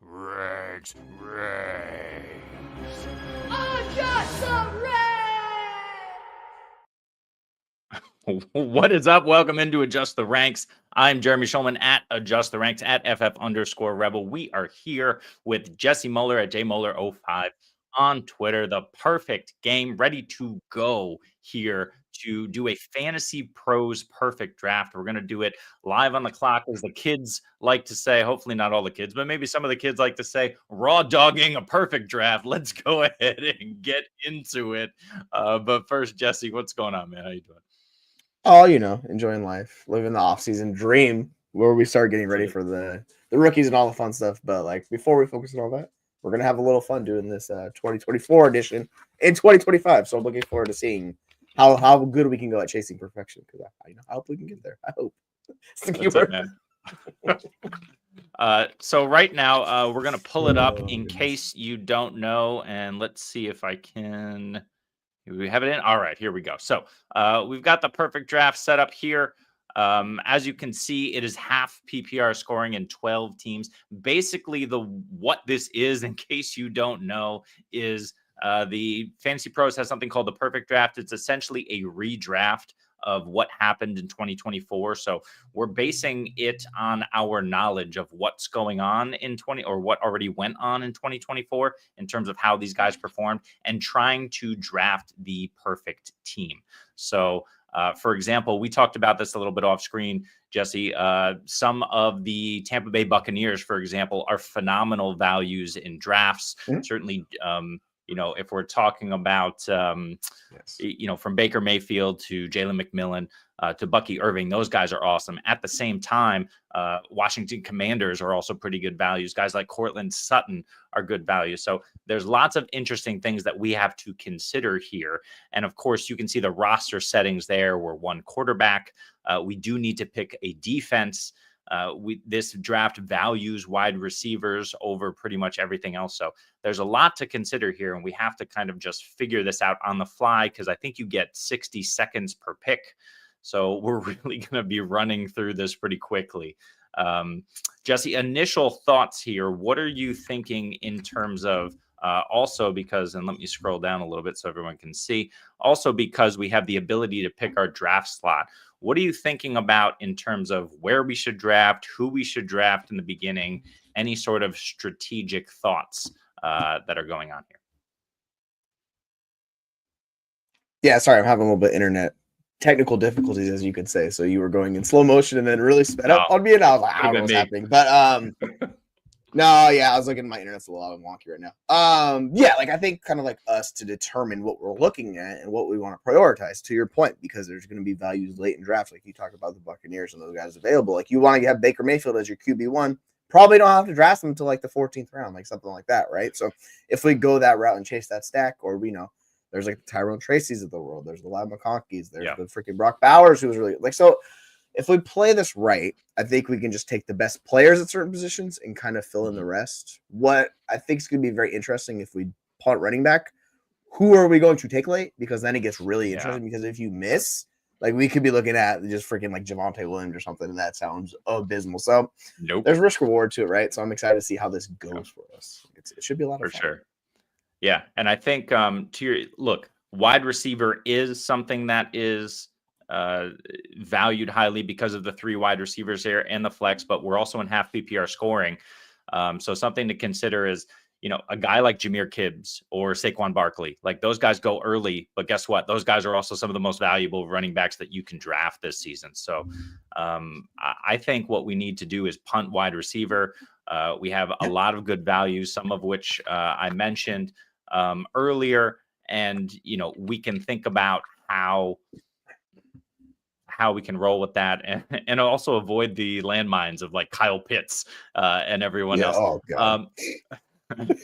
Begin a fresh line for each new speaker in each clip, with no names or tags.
Ranks.
Adjust the ranks!
What is up? Welcome into Adjust the Ranks. I'm Jeremy Schulman at Adjust the Ranks at FF_Rebel. We are here with Jesse Moeller at JMoeller05 on Twitter. The perfect game, ready to go here to do a Fantasy Pros perfect draft. We're going to do it live on the clock, as the kids like to say. Hopefully not all the kids, but maybe some of the kids like to say, raw dogging a perfect draft. Let's go ahead and get into it. But first, Jesse, what's going on, man? How you doing?
Oh, enjoying life, living the off-season dream where we start getting ready for the rookies and all the fun stuff. But before we focus on all that, we're going to have a little fun doing this 2024 edition in 2025. So I'm looking forward to seeing how good we can go at chasing perfection, because I hope we can get there. I hope.
So right now, we're going to pull it up in case you don't know. And let's see if I can... We have it in. All right, here we go. So we've got the perfect draft set up here. As you can see, it is half PPR scoring in 12 teams. Basically, what this is, in case you don't know, is the Fantasy Pros has something called the perfect draft. It's essentially a redraft of what happened in 2024. So we're basing it on our knowledge of what's going on in what already went on in 2024 in terms of how these guys performed, and trying to draft the perfect team. So for example, we talked about this a little bit off screen, Jesse. Some of the Tampa Bay Buccaneers, for example, are phenomenal values in drafts. Mm-hmm. Certainly, if we're talking about, from Baker Mayfield to Jalen McMillan to Bucky Irving, those guys are awesome. At the same time, Washington Commanders are also pretty good values. Guys like Cortland Sutton are good values. So there's lots of interesting things that we have to consider here. And of course, you can see the roster settings there. We're one quarterback. We do need to pick a defense. This draft values wide receivers over pretty much everything else. So there's a lot to consider here, and we have to kind of just figure this out on the fly, because I think you get 60 seconds per pick. So we're really going to be running through this pretty quickly. Jesse, initial thoughts here. What are you thinking in terms of also because, and let me scroll down a little bit so everyone can see, also because we have the ability to pick our draft slot. What are you thinking about in terms of where we should draft, who we should draft in the beginning, any sort of strategic thoughts that are going on here?
Yeah, sorry, I'm having a little bit of internet technical difficulties, as you could say. So you were going in slow motion and then really sped up on me, and I was like, I don't know what's happening. But no, yeah, I was looking at my internet's a little wonky right now. I think kind of like us to determine what we're looking at and what we want to prioritize, to your point, because there's going to be values late in drafts, like you talked about the Buccaneers and those guys available. Like you want to have Baker Mayfield as your QB1, probably don't have to draft them until like the 14th round, like something like that, right? So if we go that route and chase that stack, or there's like the Tyrone Tracy's of the world, there's the Lyle McConkey's, there's the freaking Brock Bowers, who was really like, so if we play this right, I think we can just take the best players at certain positions and kind of fill in the rest. What I think is going to be very interesting if we punt running back, who are we going to take late? Because then it gets really interesting, because if you miss, like we could be looking at just freaking like Javonte Williams or something, and that sounds abysmal. So there's risk reward to it, right? So I'm excited to see how this goes for us. It should be a lot of fun.
For sure. Yeah. And I think wide receiver is something that is valued highly because of the 3 wide receivers here and the flex, but we're also in half PPR scoring. So something to consider is, a guy like Jahmyr Gibbs or Saquon Barkley, like those guys go early, but guess what? Those guys are also some of the most valuable running backs that you can draft this season. So I think what we need to do is punt wide receiver. We have a lot of good values, some of which I mentioned earlier, and, we can think about how we can roll with that, and also avoid the landmines of like Kyle Pitts and everyone else.
Oh, God.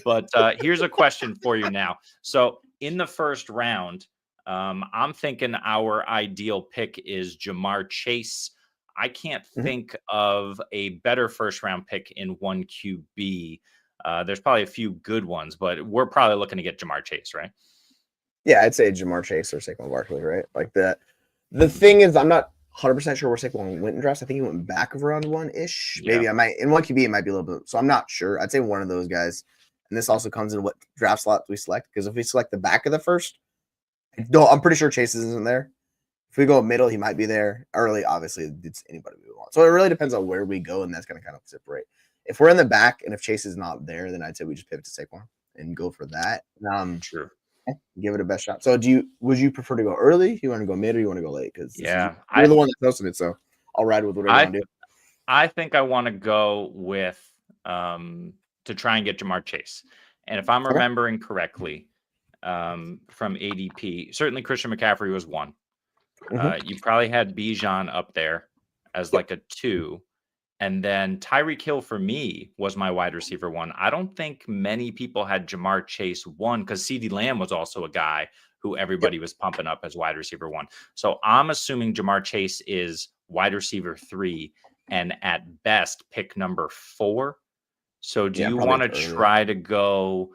But here's a question for you now. So in the first round, I'm thinking our ideal pick is Jamar Chase. I can't think of a better first round pick in 1 QB. There's probably a few good ones, but we're probably looking to get Jamar Chase, right?
Yeah, I'd say Jamar Chase or Saquon Barkley, right? Like that. The thing is, I'm not 100% sure where Saquon went in drafts. I think he went back of round 1-ish.
Yeah.
Maybe I might in 1 QB it might be a little bit. So I'm not sure. I'd say one of those guys. And this also comes in what draft slot we select. Because if we select the back of the first, I'm pretty sure Chase isn't there. If we go middle, he might be there. Early, obviously, it's anybody we want. So it really depends on where we go, and that's going to kind of separate. If we're in the back, and if Chase is not there, then I'd say we just pivot to Saquon and go for that.
Sure.
Give it a best shot. So would you prefer to go early? You want to go mid or you want to go late? Because
yeah,
you're the one that posted it, so I'll ride with whatever you want to do.
I think I want to go with to try and get Jamar Chase. And if I'm remembering correctly, from ADP, certainly Christian McCaffrey was 1. You probably had Bijan up there as like a 2. And then Tyreek Hill for me was my wide receiver 1. I don't think many people had Jamar Chase 1 because CeeDee Lamb was also a guy who everybody was pumping up as wide receiver 1. So I'm assuming Jamar Chase is wide receiver 3 and at best pick number 4. So do you want to try to go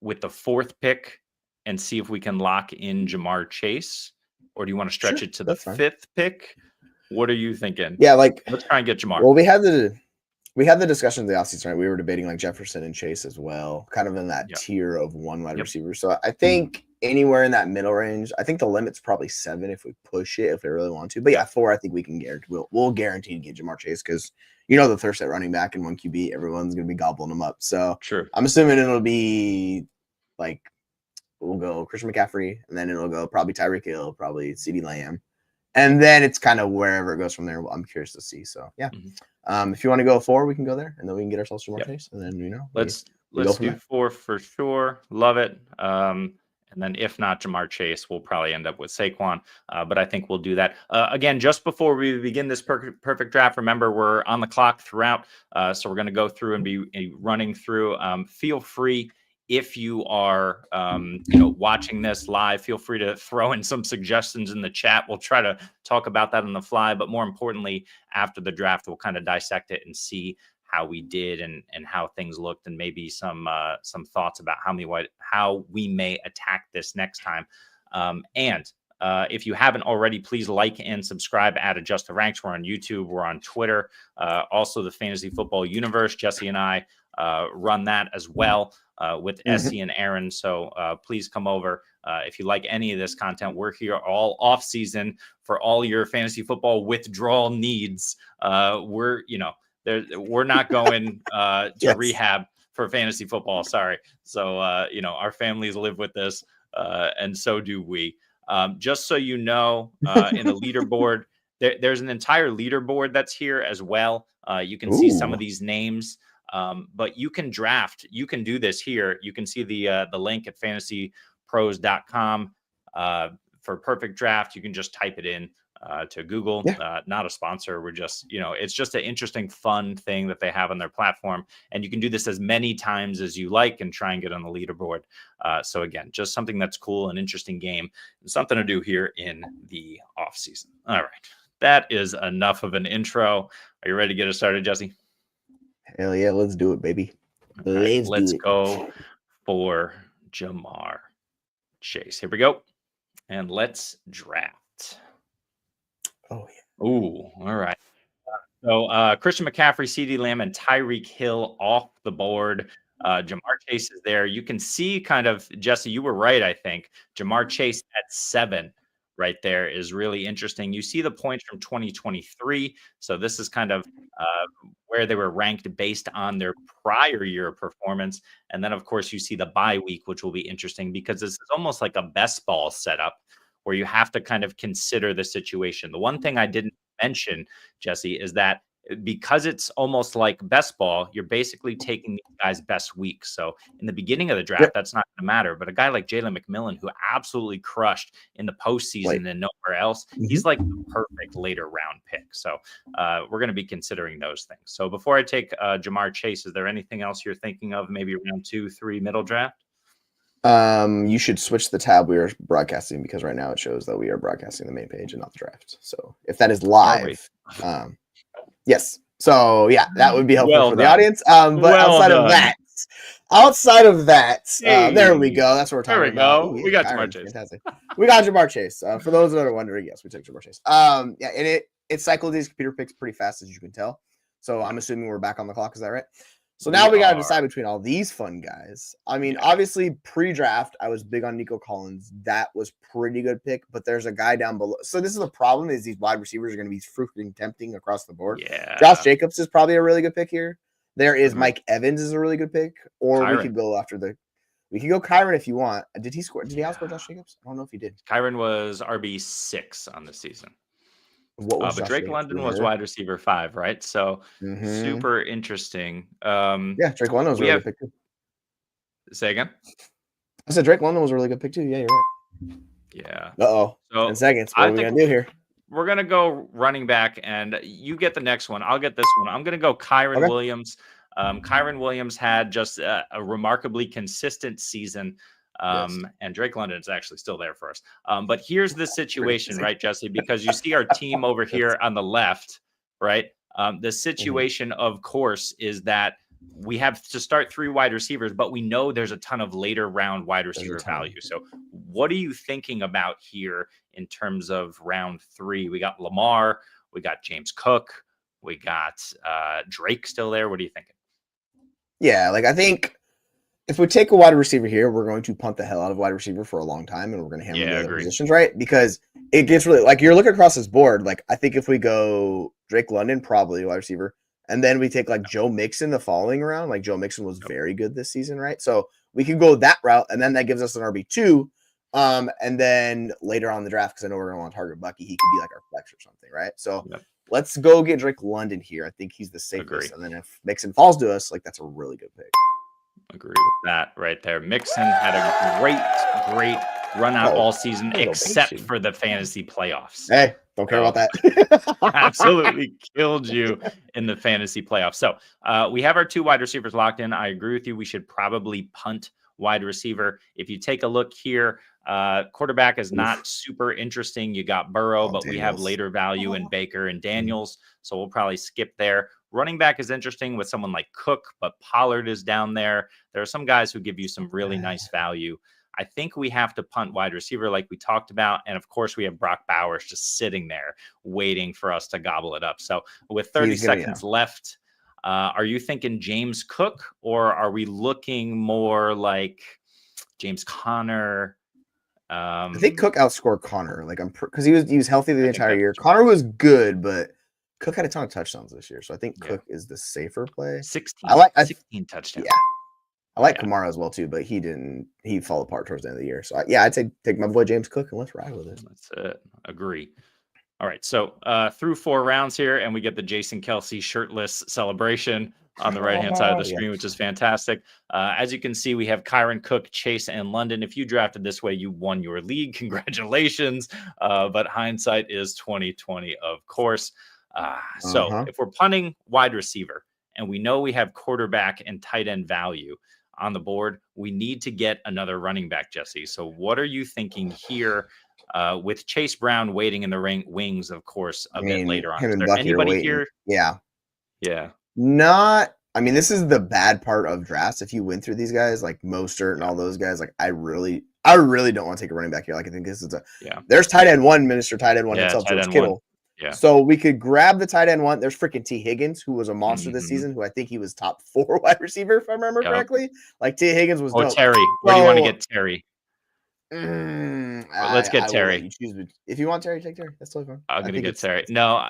with the 4th pick and see if we can lock in Jamar Chase? Or do you want to stretch it to the 5th pick? What are you thinking?
Yeah, like
let's try and get Jamar.
Well, we had the discussion in the offseason, right? We were debating like Jefferson and Chase as well, kind of in that tier of 1 wide receiver. So I think anywhere in that middle range, I think the limit's probably 7 if we push it, if we really want to. But yeah, 4, I think we can guarantee we'll guarantee to get Jamar Chase because the thirst at running back in 1 QB, everyone's gonna be gobbling them up. So I'm assuming it'll be like we'll go Christian McCaffrey, and then it'll go probably Tyreek Hill, probably CeeDee Lamb. And then it's kind of wherever it goes from there. I'm curious to see. So yeah, if you want to go 4, we can go there, and then we can get ourselves Jamar Chase, and then let's
do 4 for sure. Love it. And then if not Jamar Chase, we'll probably end up with Saquon. But I think we'll do that again just before we begin this perfect draft. Remember, we're on the clock throughout, so we're going to go through and be running through. Feel free. If you are, watching this live, feel free to throw in some suggestions in the chat. We'll try to talk about that on the fly. But more importantly, after the draft, we'll kind of dissect it and see how we did and how things looked, and maybe some thoughts about how we may attack this next time. And if you haven't already, please like and subscribe at Adjust the Ranks. We're on YouTube. We're on Twitter. Also, the Fantasy Football Universe. Jesse and I run that as well. With Essie and Aaron. So please come over. If you like any of this content, we're here all off season for all your fantasy football withdrawal needs. We're not going to rehab for fantasy football. Sorry. So, our families live with this and so do we. Just so you know, in the leaderboard, there's an entire leaderboard that's here as well. You can see some of these names. But you can draft. You can do this here. You can see the link at fantasypros.com for perfect draft. You can just type it in to Google. Not a sponsor. We're just, it's just an interesting, fun thing that they have on their platform. And you can do this as many times as you like and try and get on the leaderboard. So again, just something that's cool, an interesting game, and something to do here in the off season. All right. That is enough of an intro. Are you ready to get us started, Jesse?
Hell yeah, let's do it, baby.
Let's go for Jamar Chase. Here we go. And let's draft.
Oh, yeah.
Ooh, all right. So Christian McCaffrey, CeeDee Lamb, and Tyreek Hill off the board. Jamar Chase is there. You can see kind of, Jesse, you were right, I think. Jamar Chase at 7 right there is really interesting. You see the points from 2023. So this is kind of where they were ranked based on their prior year performance. And then, of course, you see the bye week, which will be interesting because this is almost like a best ball setup where you have to kind of consider the situation. The one thing I didn't mention, Jesse, is that because it's almost like best ball, you're basically taking these guys' best week. So in the beginning of the draft, that's not going to matter. But a guy like Jalen McMillan, who absolutely crushed in the postseason and nowhere else, he's like the perfect later round pick. So we're going to be considering those things. So before I take Jamar Chase, is there anything else you're thinking of? Maybe round 2, 3, middle draft?
You should switch the tab we are broadcasting because right now it shows that we are broadcasting the main page and not the draft. So if that is live, yes. So yeah, that would be helpful for the audience. But outside of that, there we go. That's what we're talking about.
There we go. We got Jamar Chase.
Fantastic. We got Jamar Chase. For those that are wondering, yes, we took Jamar Chase. And it cycled these computer picks pretty fast, as you can tell. So I'm assuming we're back on the clock. Is that right? So now we got to decide between all these fun guys. I mean, obviously, pre-draft, I was big on Nico Collins. That was pretty good pick, but there's a guy down below. So this is the problem: is these wide receivers are going to be freaking tempting across the board.
Yeah.
Josh Jacobs is probably a really good pick here. There is Mike Evans is a really good pick, or
Kyron.
We could go after we could go Kyron if you want. Did he score? Did he outscore Josh Jacobs? I don't know if he did.
Kyron was RB6 on the season.
What was
but Drake London was wide receiver 5, right? So super interesting.
Yeah, Drake London was a really good pick too.
Say again?
I said Drake London was a really good pick too. Yeah, you're right.
Yeah.
So 10 seconds. What are we gonna do here?
We're gonna go running back, and you get the next one. I'll get this one. I'm gonna go Kyron Williams. Kyron Williams had just a remarkably consistent season. And Drake London is actually still there for us. But here's the situation, right, Jesse? Because you see our team over here on the left, right? The situation, of course, is that we have to start 3 wide receivers, but we know there's a ton of later round wide receiver value. So what are you thinking about here in terms of round 3? We got Lamar, we got James Cook, we got Drake still there. What are you thinking?
Yeah, like I think if we take a wide receiver here, we're going to punt the hell out of wide receiver for a long time, and we're going to hammer the other positions, right? Because it gets really like you're looking across this board. Like I think if we go Drake London, probably wide receiver, and then we take like Joe Mixon the following round. Like Joe Mixon was very good this season, right? So we can go that route, and then that gives us an RB2. And then later on in the draft, because I know we're going to want to target Bucky, he could be like our flex or something, right? So let's go get Drake London here. I think he's the safest. And then if Mixon falls to us, like that's a really good pick.
Agree with that right there. Mixon had a great run out all season, except for the fantasy playoffs.
Hey, don't care about that.
Absolutely killed you in the fantasy playoffs. So we have our 2 wide receivers locked in. I agree with you. We should probably punt wide receiver. If you take a look here, quarterback is not super interesting. You got Burrow, but we have later value in Baker and Daniels. So we'll probably skip there. Running back is interesting with someone like Cook, but Pollard is down there. There are some guys who give you some really nice value. I think we have to punt wide receiver like we talked about. And of course, we have Brock Bowers just sitting there waiting for us to gobble it up. So with 30 seconds left, are you thinking James Cook, or are we looking more like James Conner?
I think Cook outscored Connor. Like because he was healthy the entire year. Connor was good, but Cook had a ton of touchdowns this year, so I think Cook is the safer play.
16 touchdowns.
Yeah, I like Kamara as well too, but he didn't. He fell apart towards the end of the year. So I'd take my boy James Cook and let's ride with it.
That's it. Agree. All right, so through 4 rounds here, and we get the Jason Kelce shirtless celebration on the right-hand side of the screen, which is fantastic. As you can see, we have Kyron, Cook, Chase, and London. If you drafted this way, you won your league. Congratulations. But hindsight is 2020, of course. So if we're punting wide receiver and we know we have quarterback and tight end value on the board, we need to get another running back, Jesse. So what are you thinking here with Chase Brown waiting in the wings, of course, a bit later on? Is there anybody here?
Yeah.
Yeah.
I mean, this is the bad part of drafts. If you went through these guys like Mostert and all those guys, like I really don't want to take a running back here. Like I think this is there's tight end 1, Mr. Tight end 1 himself, George Kittle.
Yeah.
So we could grab the tight end 1. There's freaking T. Higgins, who was a monster this season, who I think he was top 4 wide receiver, if I remember correctly. Like T. Higgins was dope.
Terry. Where do you want to get Terry? Let's get Terry.
If you want Terry, take Terry. That's totally fine.
I'm going to get Terry. No,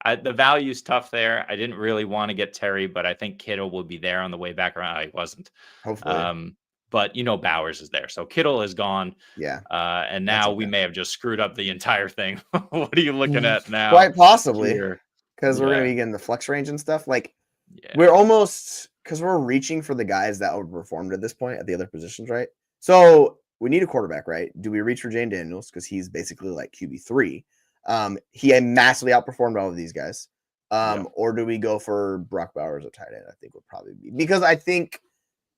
the value's tough there. I didn't really want to get Terry, but I think Kittle will be there on the way back around. I wasn't.
Hopefully.
But Bowers is there. So Kittle is gone.
Yeah.
And now we may have just screwed up the entire thing. What are you looking at now?
Quite possibly. Because we're going to be getting the flex range and stuff. Like we're almost, because we're reaching for the guys that overperformed at this point at the other positions, right? So we need a quarterback, right? Do we reach for Jane Daniels? Because he's basically like QB3. He had massively outperformed all of these guys. Or do we go for Brock Bowers at tight end? I think would probably be, because I think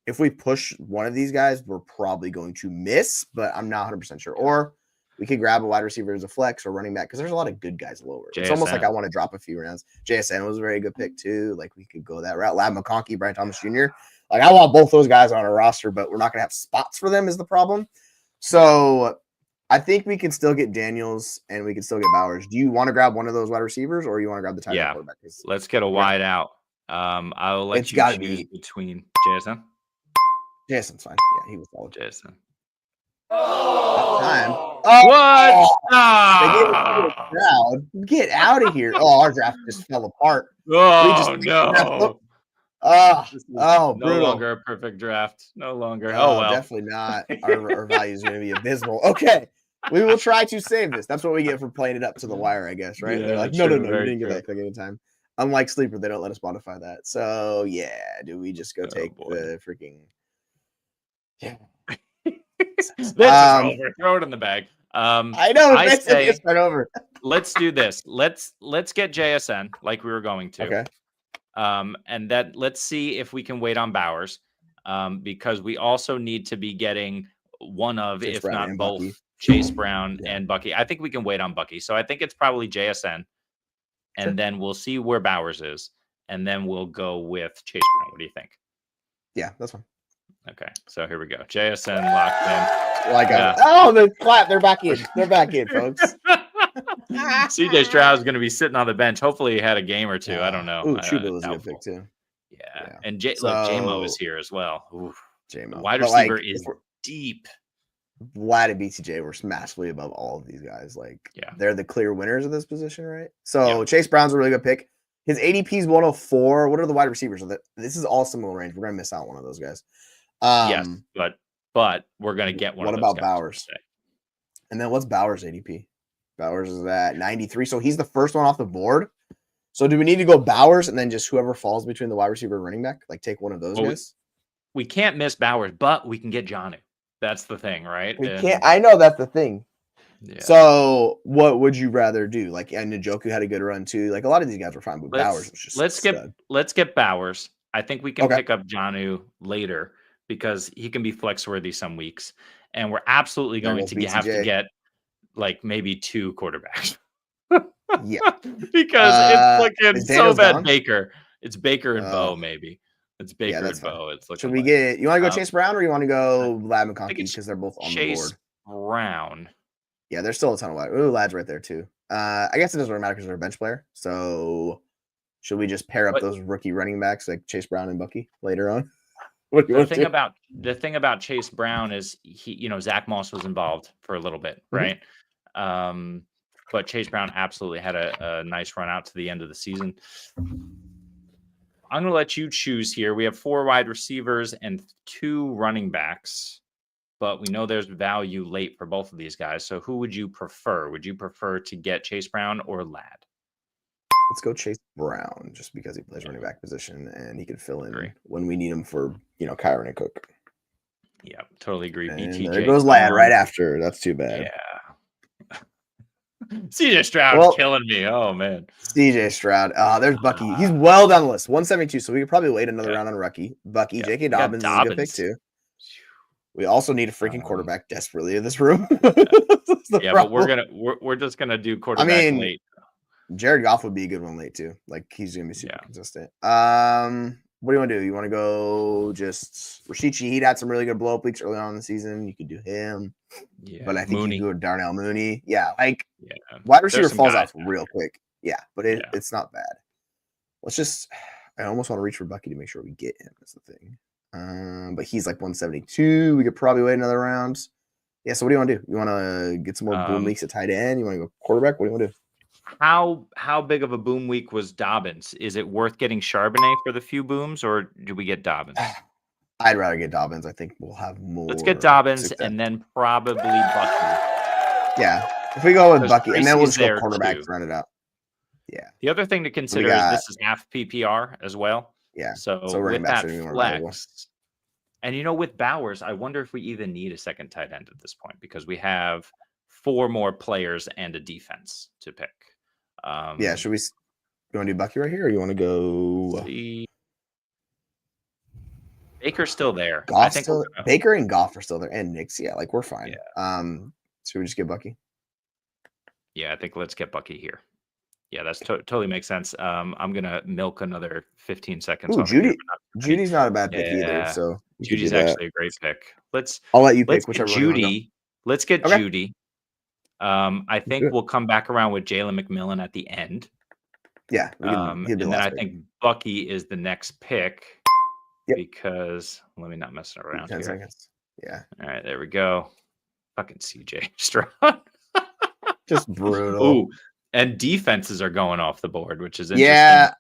if we push one of these guys, we're probably going to miss, but I'm not 100% sure. Or we could grab a wide receiver as a flex or running back, because there's a lot of good guys lower. It's almost like I want to drop a few rounds. JSN was a very good pick too. Like we could go that route. Lab McConkey, Brian Thomas Jr. Like I want both those guys on our roster, but we're not going to have spots for them is the problem. So I think we can still get Daniels and we can still get Bowers. Do you want to grab one of those wide receivers or you want to grab the tight end quarterback?
Let's get a wide out. I'll let
It's
you
gotta
choose
be
between Jason.
Jason's fine. Yeah, he was solid.
Jason.
Time.
What?
They gave it to the crowd. Get out of here. Oh, our draft just fell apart.
Oh, no.
Oh,
no
brutal.
longer a perfect draft. No longer. Oh, well.
Definitely not. Our value is going to be abysmal. Okay. We will try to save this. That's what we get for playing it up to the wire, I guess, right?
Yeah,
They're like,
true,
no, you
very
didn't get
true.
that click anytime. Unlike Sleeper, they don't let us modify that. So, yeah, do we just go take the freaking... Yeah.
This is over. Throw it in the bag.
I know.
I say
start over.
Let's do this. Let's get JSN like we were going to.
Okay.
And that let's see if we can wait on Bowers. Because we also need to be getting one of,
Chase
if
Brown
not both,
Bucky.
Chase Brown and Bucky. I think we can wait on Bucky. So I think it's probably JSN. And then we'll see where Bowers is. And then we'll go with Chase Brown. What do you think?
Yeah, that's fine.
Okay, so here we go. JSN locked in.
The clap. They're back in. They're back in, folks.
CJ Stroud is going to be sitting on the bench. Hopefully, he had a game or two. I don't know.
Ooh, Chuba was a good pick too.
Yeah. And J-Mo is here as well.
J-Mo.
Wide receiver is deep.
Vlad and BTJ were massively above all of these guys. They're the clear winners of this position, right? So Chase Brown's a really good pick. His ADP is 104. What are the wide receivers? This is all similar range. We're gonna miss out one of those guys.
Yes, but we're gonna get one.
What
of those
about Bowers? And then what's Bowers' ADP? Bowers is at 93. So he's the first one off the board. So do we need to go Bowers and then just whoever falls between the wide receiver and running back? Like take one of those guys?
We can't miss Bowers, but we can get Jonnu. That's the thing, right?
We can't. I know that's the thing. Yeah. So what would you rather do? Like, and Njoku had a good run too. Like a lot of these guys were fine, but Bowers was just
let's get Bowers. I think we can pick up Jonnu later because he can be flex worthy some weeks, and we're absolutely going to have to get like maybe 2 quarterbacks.
Yeah,
because it's looking so bad.
Gone?
Baker, it's Baker and Bo maybe. It's Baker and Bo. It's looking.
Should we get? You want to go Chase Brown or you want to go Vlad McConkey because they're both on the board?
Brown.
Yeah, there's still a ton of wide. Ooh, Lad's right there too. I guess it doesn't really matter because they're a bench player. So should we just pair up those rookie running backs like Chase Brown and Bucky later on?
The thing about Chase Brown is Zach Moss was involved for a little bit, right? But Chase Brown absolutely had a nice run out to the end of the season. I'm going to let you choose here. We have 4 wide receivers and 2 running backs, but we know there's value late for both of these guys. So who would you prefer? Would you prefer to get Chase Brown or Lad?
Let's go Chase Brown just because he plays running back position and he can fill in when we need him for, Kyron and Cook.
Yeah, totally agree.
And
BTJ.
there goes Lad right after. That's too bad.
Yeah. CJ Stroud's killing me. Oh, man.
CJ Stroud. There's Bucky. He's well down the list. 172. So we could probably wait another round on Bucky. J.K. Dobbins is a good pick too. We also need a freaking quarterback desperately in this room.
But we're just gonna do quarterback late.
Jared Goff would be a good one late too. Like he's gonna be super consistent. What do you want to do? You want to go just Rashichi? He'd had some really good blow up weeks early on in the season. You could do him. Yeah, but I think you could go Darnell Mooney. Yeah, wide receiver falls off real quick. Yeah, but it's not bad. Let's just. I almost want to reach for Bucky to make sure we get him. That's the thing. But he's like 172. We could probably wait another round. Yeah. So what do you want to do? You want to get some more boom weeks at tight end? You want to go quarterback? What do you want to do?
How big of a boom week was Dobbins? Is it worth getting Charbonnet for the few booms, or do we get Dobbins?
I'd rather get Dobbins. I think we'll have more.
Let's get Dobbins and then probably Bucky.
Yeah, if we go with Bucky, and then we'll just go quarterback to run it out. Yeah.
The other thing to consider is this is half PPR as well.
Yeah.
So with that flex, and with Bowers, I wonder if we even need a second tight end at this point because we have 4 more players and a defense to pick.
Should we? You want to do Bucky right here, or you want to go?
Baker's still there.
Baker and Goff are still there, and Knicks. Yeah, we're fine. Yeah. Should we just get Bucky?
Yeah, I think let's get Bucky here. Yeah, that's totally makes sense. I'm gonna milk another 15 seconds.
Ooh, Judy's not a bad pick either. So
Judy's actually a great pick.
I'll let you pick whichever
Judy. Let's get Judy. I think we'll come back around with Jalen McMillan at the end.
Yeah,
and then I think Bucky is the next pick because let me not mess around
10
here.
seconds. Yeah.
All right, there we go. Fucking CJ Stroud.
Just brutal.
Ooh, and defenses are going off the board, which is interesting.
Yeah.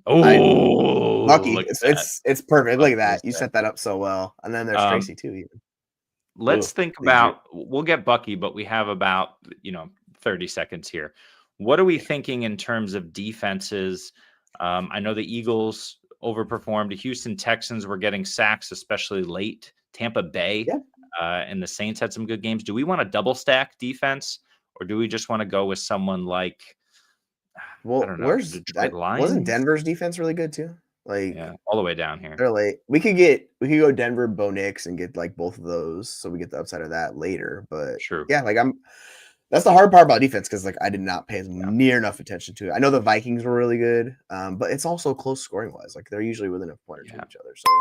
Oh,
Bucky.
look at
It's perfect. Look at
Bucky
that. You set that up so well. And then there's Tracy too. Even.
Let's think about. We'll get Bucky, but we have about 30 seconds here. What are we thinking in terms of defenses? I know the Eagles overperformed. The Houston Texans were getting sacks, especially late. Tampa Bay and the Saints had some good games. Do we want a double stack defense, or do we just want to go with someone like?
Well,
I don't know. Detroit Lions?
Wasn't Denver's defense really good too? Like
all the way down here.
They're late. We could go Denver, Bo Nix, and get like both of those, so we get the upside of that later. But yeah, like that's the hard part about defense because like I did not pay near enough attention to it. I know the Vikings were really good, but it's also close scoring wise. Like they're usually within a point or two of each other. So.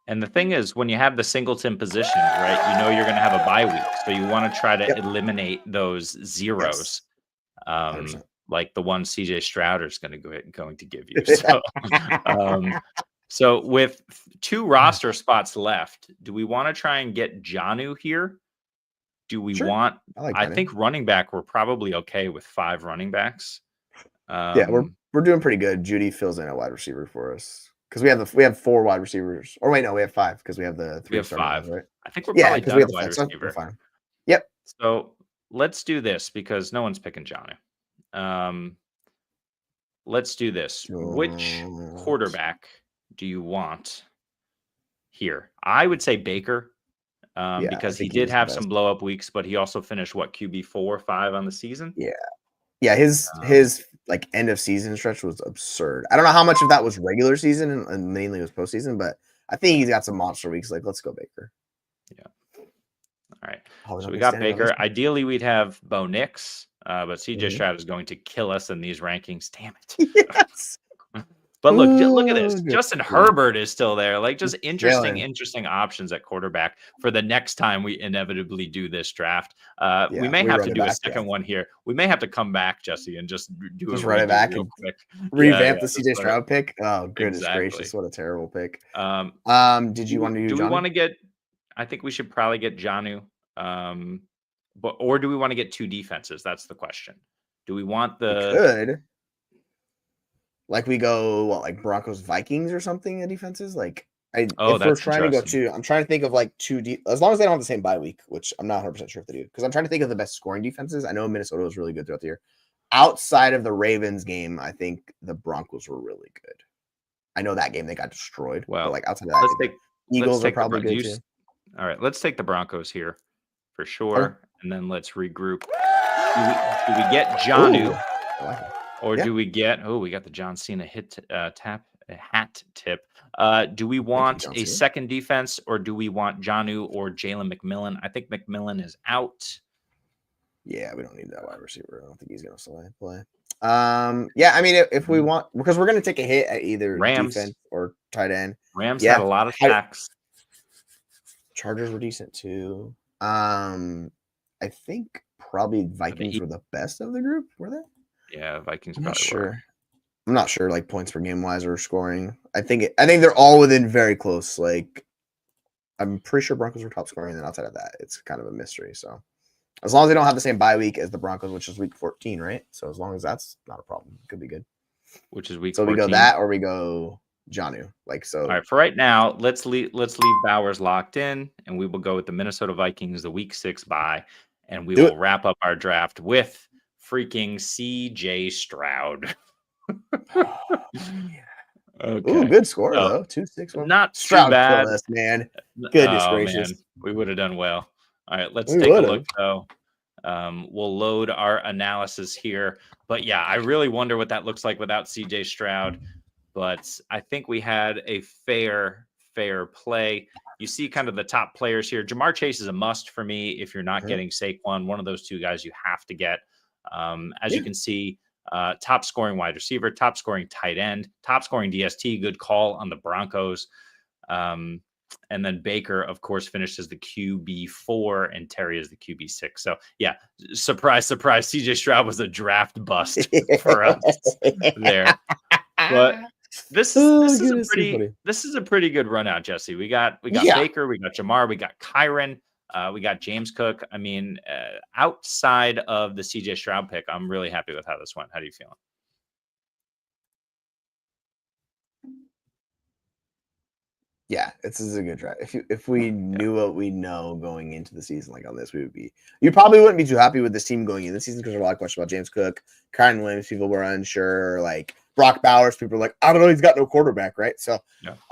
And the thing is, when you have the singleton positions, right, you're going to have a bye week, so you want to try to eliminate those zeros, like the one CJ Stroud is going to give you. So, so with 2 roster spots left, do we want to try and get Jonnu here? Do we want? I think running back. We're probably okay with 5 running backs.
Yeah, we're doing pretty good. Judy fills in a wide receiver for us. Because we have 4 wide receivers. Or wait, no, we have 5 because we have the 3.
We have 5,
ones, right?
I think we're probably done with wide receiver.
Fine. Yep.
So let's do this because no one's picking Jonnu. Let's do this. Which quarterback do you want here? I would say Baker because he did have some blow up weeks, but he also finished QB 4-5 on the season.
Yeah, his like end of season stretch was absurd. I don't know how much of that was regular season and mainly was postseason, but I think he's got some monster weeks. Like, let's go Baker.
Yeah. All right. So we got Baker. Ideally, we'd have Bo Nix, but CJ Stroud is going to kill us in these rankings. Damn it.
Yes.
But look at this. Justin Herbert is still there. Like just interesting options at quarterback for the next time we inevitably do this draft. We may have to do a second one here. We may have to come back, Jesse, and just
run it back
real quick.
Revamp the CJ Stroud pick. Oh, goodness gracious. What a terrible pick. Did you want to do
we want to get I think we should probably get Jonnu. Or do we want to get 2 defenses? That's the question. Do we want
the like we go like Broncos Vikings or something in defenses? Like if we're trying to go 2, I'm trying to think of like 2 as long as they don't have the same bye week, which I'm not 100% sure if they do, because I'm trying to think of the best scoring defenses. I know Minnesota was really good throughout the year. Outside of the Ravens game, I think the Broncos were really good. I know that game they got destroyed. Well, but like outside of that, Eagles are probably good too.
All right, let's take the Broncos here for sure, and then let's regroup. Do we get Jonnu? Or do we get? We got the John Cena hat tip. Do we want a second defense, or do we want Jonnu or Jalen McMillan? I think McMillan is out.
Yeah, we don't need that wide receiver. I don't think he's going to play. Yeah, I mean, if we want, because we're going to take a hit at either defense or tight end.
Rams had a lot of sacks.
Chargers were decent too. I think probably Vikings were the best of the group. Were they?
Yeah, Vikings.
I'm not sure. I'm not sure, like points per game wise or scoring. I think they're all within very close. Like, I'm pretty sure Broncos were top scoring, and then outside of that, it's kind of a mystery. So, as long as they don't have the same bye week as the Broncos, which is week 14, right? So, as long as that's not a problem, it could be good.
Which is week.
So
14.
We go that, or we go Jonnu. Like so.
All right. For right now, let's leave Bowers locked in, and we will go with the Minnesota Vikings, the week 6 bye, and we will wrap up our draft with freaking CJ Stroud.
Okay. Ooh, good score though. 2-6-1.
Not
Stroud
too bad,
us, man. Goodness gracious.
Man. We would have done well. All right, let's take a look though. We'll load our analysis here, but yeah, I really wonder what that looks like without CJ Stroud. But I think we had a fair play. You see kind of the top players here. Jamar Chase is a must for me. If you're not getting Saquon, one of those 2 guys you have to get. As you can see, top scoring wide receiver, top scoring tight end, top scoring DST, good call on the Broncos. And then Baker, of course, finished as the QB4 and Terry as the QB6. So yeah, surprise, surprise. CJ Stroud was a draft bust for us there. But this is a pretty good run out, Jesse. We got Baker, we got Jamar, we got Kyron, we got James Cook. I mean, outside of the CJ Stroud pick, I'm really happy with how this went. How do you feel?
Yeah, this is a good draft. If we knew what we know going into the season, like on this, you probably wouldn't be too happy with this team going into the season because there's a lot of questions about James Cook, Kyron Williams. People were unsure, like Brock Bowers. People were like, I don't know, he's got no quarterback, right? So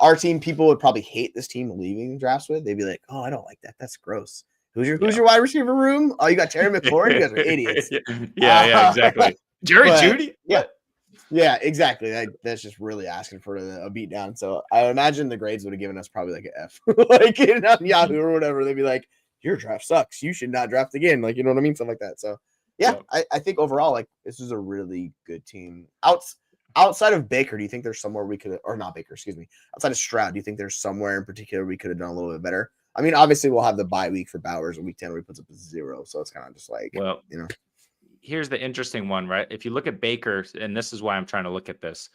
our team, people would probably hate this team leaving drafts with. They'd be like, oh, I don't like that. That's gross. Who's your wide receiver room? Oh, you got Terry McLaurin. You guys are idiots.
Yeah, exactly. Jerry Jeudy.
Yeah, exactly. That's just really asking for a beat down. So I imagine the grades would have given us probably like an F, like on Yahoo or whatever. They'd be like, "Your draft sucks. You should not draft again." Like, you know what I mean? Something like that. So yeah, I think overall, like, this is a really good team. Outside of Baker, do you think there's somewhere we could, or not Baker, excuse me, outside of Stroud, do you think there's somewhere in particular we could have done a little bit better? I mean, obviously we'll have the bye week for Bowers in week 10 where he puts up a 0. So it's kind of just like,
Here's the interesting one, right? If you look at Baker, and this is why I'm trying to look at this,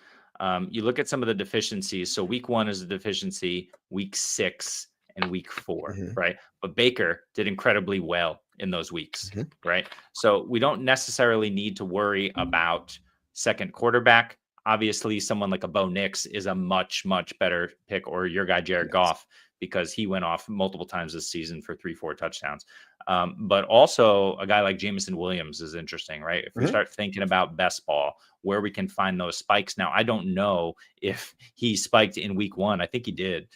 you look at some of the deficiencies. So week 1 is a deficiency, week 6 and week 4, right? But Baker did incredibly well in those weeks, right? So we don't necessarily need to worry about second quarterback. Obviously, someone like a Bo Nix is a much, much better pick, or your guy, Jared Goff, because he went off multiple times this season for 3-4 touchdowns. But also a guy like Jameson Williams is interesting, right? If we start thinking about best ball, where we can find those spikes. Now, I don't know if he spiked in week 1. I think he did.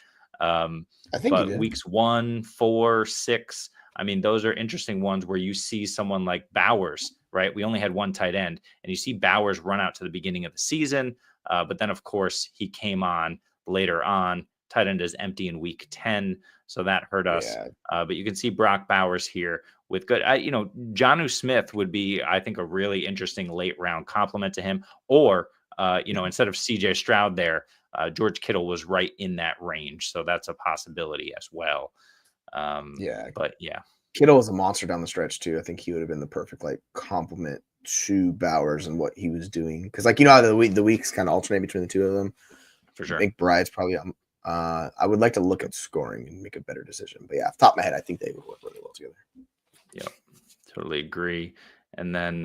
I think
but weeks 1, 4, 6, I mean, those are interesting ones where you see someone like Bowers, right? We only had one tight end, and you see Bowers run out to the beginning of the season. But then, of course, he came on later on. Tight end is empty in week 10, so that hurt us. But you can see Brock Bowers here with good, Jonnu Smith would be, I think, a really interesting late round compliment to him. Or, instead of CJ Stroud there, George Kittle was right in that range. So that's a possibility as well. But yeah.
Kittle was a monster down the stretch too. I think he would have been the perfect complement to Bowers and what he was doing. Because how the weeks kind of alternate between the two of them.
For sure.
I think Bride's probably I would like to look at scoring and make a better decision. But yeah, off the top of my head, I think they would work really well together.
Yep. Totally agree. And then,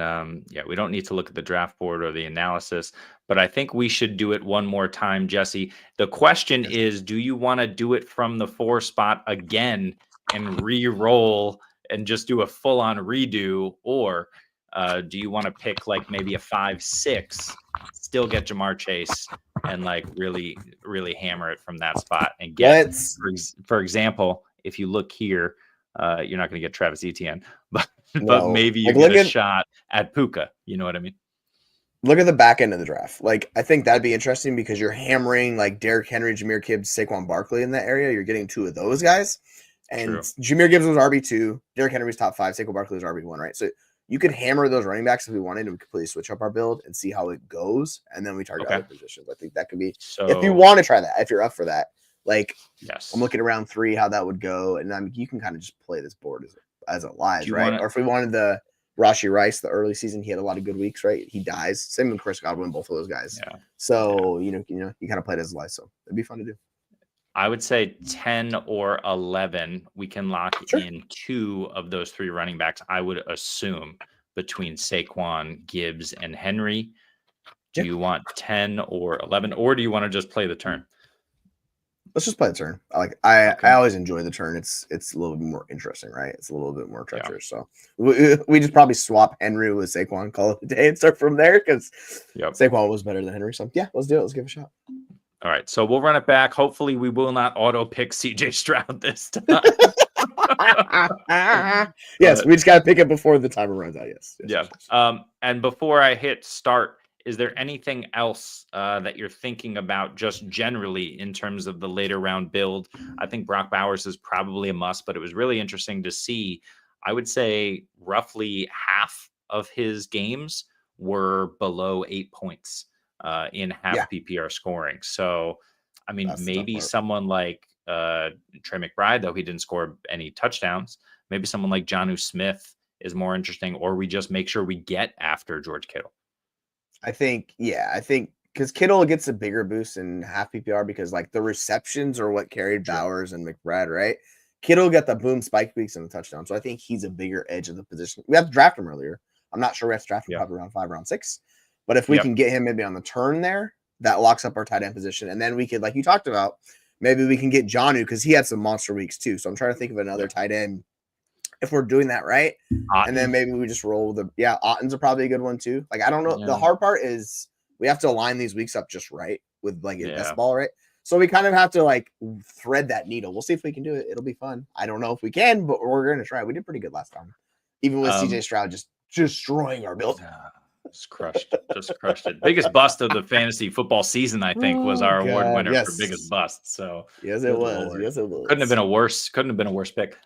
we don't need to look at the draft board or the analysis, but I think we should do it one more time, Jesse. The question is, do you want to do it from the 4 spot again and re-roll and just do a full-on redo? Or do you want to pick maybe a 5-6, still get Jamar Chase and really, really hammer it from that spot and get, for example, if you look here, you're not going to get Travis Etienne, but maybe you get a shot at Puka. You know what I mean?
Look at the back end of the draft. I think that'd be interesting because you're hammering Derrick Henry, Jahmyr Gibbs, Saquon Barkley in that area. You're getting 2 of those guys. And Jahmyr Gibbs was RB2. Derrick Henry was top 5. Saquon Barkley was RB1, right? So you could hammer those running backs if we wanted, and we completely switch up our build and see how it goes. And then we target other positions. I think that could be, if you want to try that, if you're up for that. I'm looking around 3, how that would go. And you can kind of just play this board as it lies, right? Or if we wanted the Rashee Rice, the early season, he had a lot of good weeks, right? He dies. Same with Chris Godwin, both of those guys. Yeah. So, you kind of play it as lies. So it'd be fun to do.
I would say 10 or 11. We can lock in 2 of those 3 running backs, I would assume, between Saquon, Gibbs, and Henry. Do you want 10 or 11, or do you want to just play the turn?
Let's just play the turn. I always enjoy the turn. It's a little bit more interesting, right? It's a little bit more treacherous. So we just probably swap Henry with Saquon, call it a day, and start from there because Saquon was better than Henry. So yeah, let's do it. Let's give it a shot.
All right, so we'll run it back. Hopefully, we will not auto pick CJ Stroud this time.
Yes, we just got to pick it before the timer runs out. Yes.
And before I hit start, is there anything else that you're thinking about just generally in terms of the later round build? I think Brock Bowers is probably a must, but it was really interesting to see. I would say roughly half of his games were below 8 points in half PPR scoring. So, I mean, maybe someone like Trey McBride, though he didn't score any touchdowns. Maybe someone like Jonnu Smith is more interesting, or we just make sure we get after George Kittle.
I think because Kittle gets a bigger boost in half PPR because like the receptions are what carried Bowers and McBride, right? Kittle got the boom spike weeks and the touchdown. So I think he's a bigger edge of the position. We have to draft him earlier. I'm not sure we have to draft him probably around 5, round 6. But if we can get him maybe on the turn there, that locks up our tight end position. And then we could, like you talked about, maybe we can get Jonnu because he had some monster weeks too. So I'm trying to think of another tight end if we're doing that right.
Otten.
And then maybe we just roll with Otten's are probably a good one too. Like I don't know. The hard part is we have to align these weeks up just right with like best ball, right? So we kind of have to like thread that needle. We'll see if we can do it. It'll be fun. I don't know if we can, but we're going to try. We did pretty good last time, even with CJ Stroud just destroying our build.
Just crushed it. Biggest bust of the fantasy football season, I think, was our award winner for biggest bust. So
yes, it was. Yes, it was.
Couldn't have been a worse pick.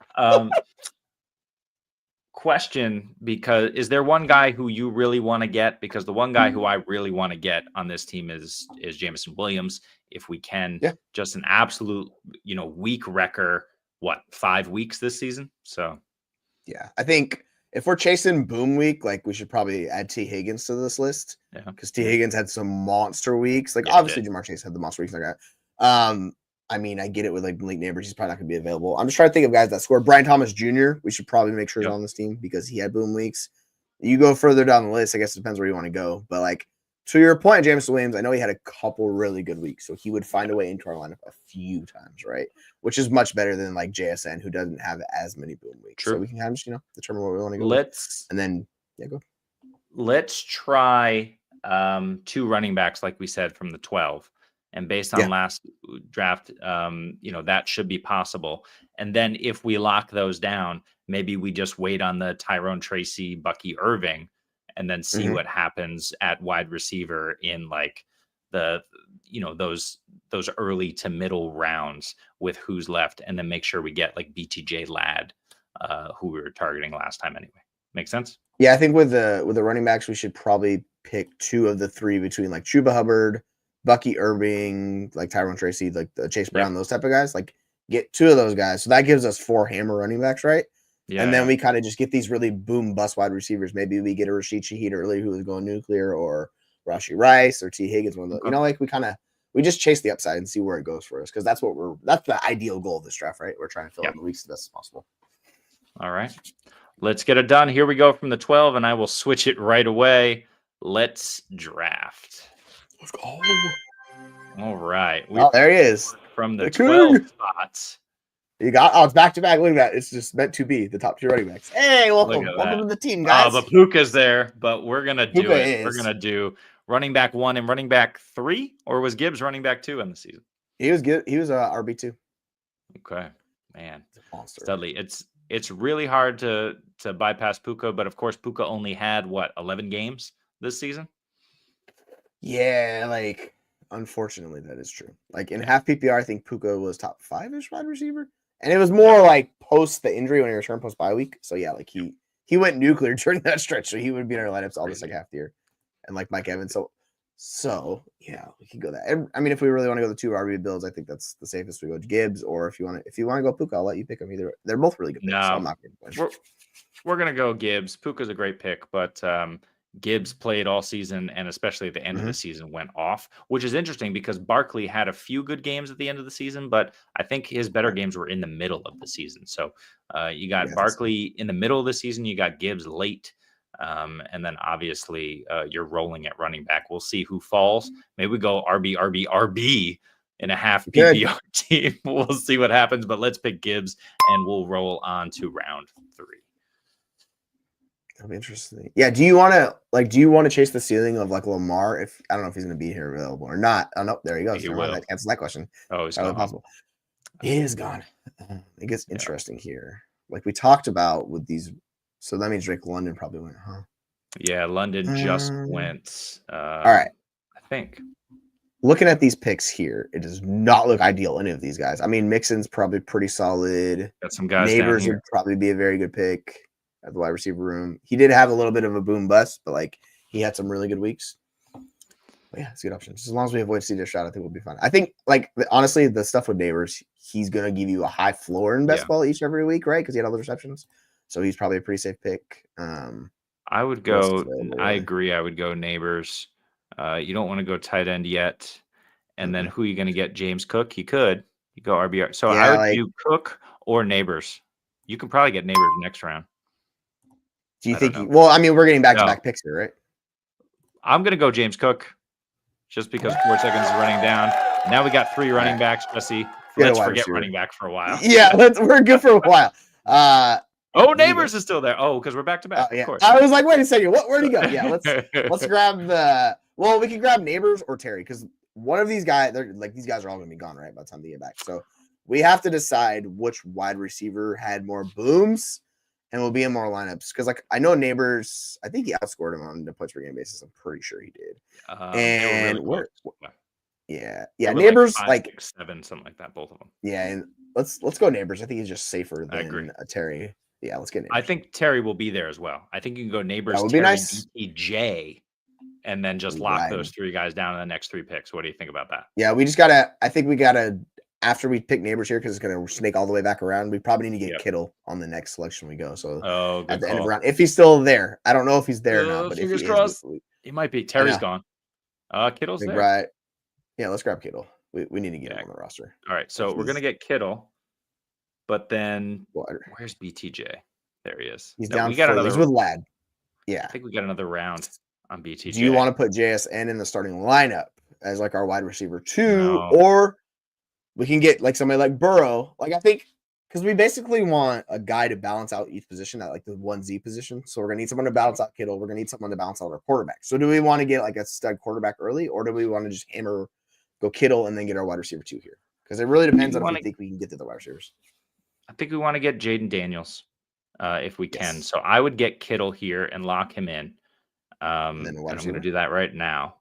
Question, because is there one guy who you really want to get? Because the one guy who I really want to get on this team is Jameson Williams. If we can, just an absolute, week wrecker. What, 5 weeks this season? So,
yeah, I think if we're chasing boom week, like we should probably add T Higgins to this list. Yeah, because T Higgins had some monster weeks. Like obviously, Jamar Chase had the monster weeks like that. I mean, I get it with like Malik Neighbors. He's probably not going to be available. I'm just trying to think of guys that scored. Brian Thomas Jr., we should probably make sure he's on this team because he had boom weeks. You go further down the list, I guess it depends where you want to go. But like to your point, Jameson Williams, I know he had a couple really good weeks. So he would find a way into our lineup a few times, right? Which is much better than like JSN, who doesn't have as many boom weeks. True. So we can kind of just, determine where we want to go. And then, go.
Let's try 2 running backs, like we said, from the 12. And based on last draft, that should be possible. And then if we lock those down, maybe we just wait on the Tyrone Tracy, Bucky Irving, and then see what happens at wide receiver in like the, those early to middle rounds with who's left, and then make sure we get like BTJ Ladd, who we were targeting last time anyway. Make sense?
Yeah, I think with the running backs, we should probably pick 2 of the 3 between like Chuba Hubbard, Bucky Irving, like Tyrone Tracy, like the Chase Brown, those type of guys. Like get 2 of those guys. So that gives us 4 hammer running backs, right? Yeah. And then we kind of just get these really boom bust wide receivers. Maybe we get a Rashid Shaheed early who was going nuclear, or Rashee Rice or T Higgins. One of the, like we just chase the upside and see where it goes for us, because that's the ideal goal of this draft, right? We're trying to fill in the weeks as best as possible.
All right, let's get it done. Here we go from the 12, and I will switch it right away. Let's draft.
Let's go.
All right.
There he is.
From the 12 spots.
You got it's back to back. Look at that. It's just meant to be the top 2 running backs. Hey, welcome to the team, guys.
But Puka's there, but we're gonna do it. We're gonna do running back 1 and running back 3, or was Gibbs running back 2 in the season?
He was good. He was RB2.
Okay, man. Studley. It's really hard to bypass Puka, but of course Puka only had 11 games this season.
Yeah, like unfortunately that is true. Like in half PPR, I think Puka was top 5-ish wide receiver, and it was more like post the injury when he returned post bye week. So yeah, like he went nuclear during that stretch, so he would be in our lineups all the second half of the year, and like Mike Evans. So yeah, we can go that. I mean, if we really want to go the 2 RB builds, I think that's the safest. We go to Gibbs, or if you want to go Puka, I'll let you pick them. Either they're both really good picks.
No,
so I'm not going to
we're gonna go Gibbs. Puka's a great pick, but Gibbs played all season, and especially at the end of the season went off, which is interesting because Barkley had a few good games at the end of the season, but I think his better games were in the middle of the season. So you got Barkley in the middle of the season, you got Gibbs late, and then obviously you're rolling at running back. We'll see who falls. Maybe we go RB in a half PPR team. We'll see what happens, but let's pick Gibbs and we'll roll on to round 3.
That'll be interesting. Yeah. Do you want to chase the ceiling of like Lamar? I don't know if he's going to be here available or not. Oh no, there he goes. That answers that question.
Oh, he's gone.
Possible. He is gone. It gets interesting here. Like we talked about with these. So that means Drake London probably went, huh?
Yeah, London just went.
All right.
I think.
Looking at these picks here, it does not look ideal, any of these guys. I mean, Mixon's probably pretty solid.
Got some guys.
Neighbors would probably be a very good pick at the wide receiver room. He did have a little bit of a boom bust, but like he had some really good weeks. But yeah, it's a good option. Just as long as we avoid CJ Stroud, I think we'll be fine. I think, like, honestly, the stuff with Neighbors, he's going to give you a high floor in best ball each every week, right? Because he had all the receptions. So he's probably a pretty safe pick.
I would go. I agree. I would go Neighbors. You don't want to go tight end yet. And then who are you going to get? James Cook? You could. You go RBR. So I would do Cook or Neighbors. You can probably get Neighbors next round.
Do you think? Well, I mean, we're getting back-to-back picks here, right?
I'm going to go James Cook just because 4 seconds is running down. Now we got 3 running backs, Jesse. Let's forget running back for a while.
Yeah, we're good for a while.
Neighbors is still there. Oh, because we're back-to-back. Of course.
I was like, wait a second. Where'd he go? Yeah, let's grab the. Well, we can grab Neighbors or Terry because one of these guys, these guys are all going to be gone, right, by the time they get back. So we have to decide which wide receiver had more booms and will be in more lineups. Because, like, I know Neighbors, I think he outscored him on the points per game basis. I'm pretty sure he did. And Neighbors,
like 5, 6, 7, something like that, both of them.
Yeah, and let's go Neighbors. I think he's just safer than Terry. Yeah, let's get Neighbors.
I think Terry will be there as well. I think you can go Neighbors,
that would
Terry,
be nice.
BTJ, and then just lock those 3 guys down in the next 3 picks. What do you think about that?
Yeah, we just gotta. I think we gotta. After we pick Neighbors here, because it's going to snake all the way back around, we probably need to get Kittle on the next selection we go. So at the end of the round, if he's still there, I don't know if he's there now, but if he is,
he might be. Terry's gone. Kittle's there.
Right. Yeah, let's grab Kittle. We need to get him on the roster.
All right, so we're going to get Kittle, but then where's BTJ? There he is.
He's down. He's with Ladd. Yeah.
I think we got another round on BTJ.
Do you want to put JSN in the starting lineup as like our wide receiver 2, or we can get like somebody like Burrow? Like, I think because we basically want a guy to balance out each position at like the 1Z position. So we're gonna need someone to balance out Kittle. We're gonna need someone to balance out our quarterback. So do we want to get like a stud quarterback early, or do we want to just go Kittle and then get our wide receiver 2 here? Because it really depends on if we think we can get to the wide receivers.
I think we want to get Jaden Daniels if we can. So I would get Kittle here and lock him in. And I'm going to do that right now.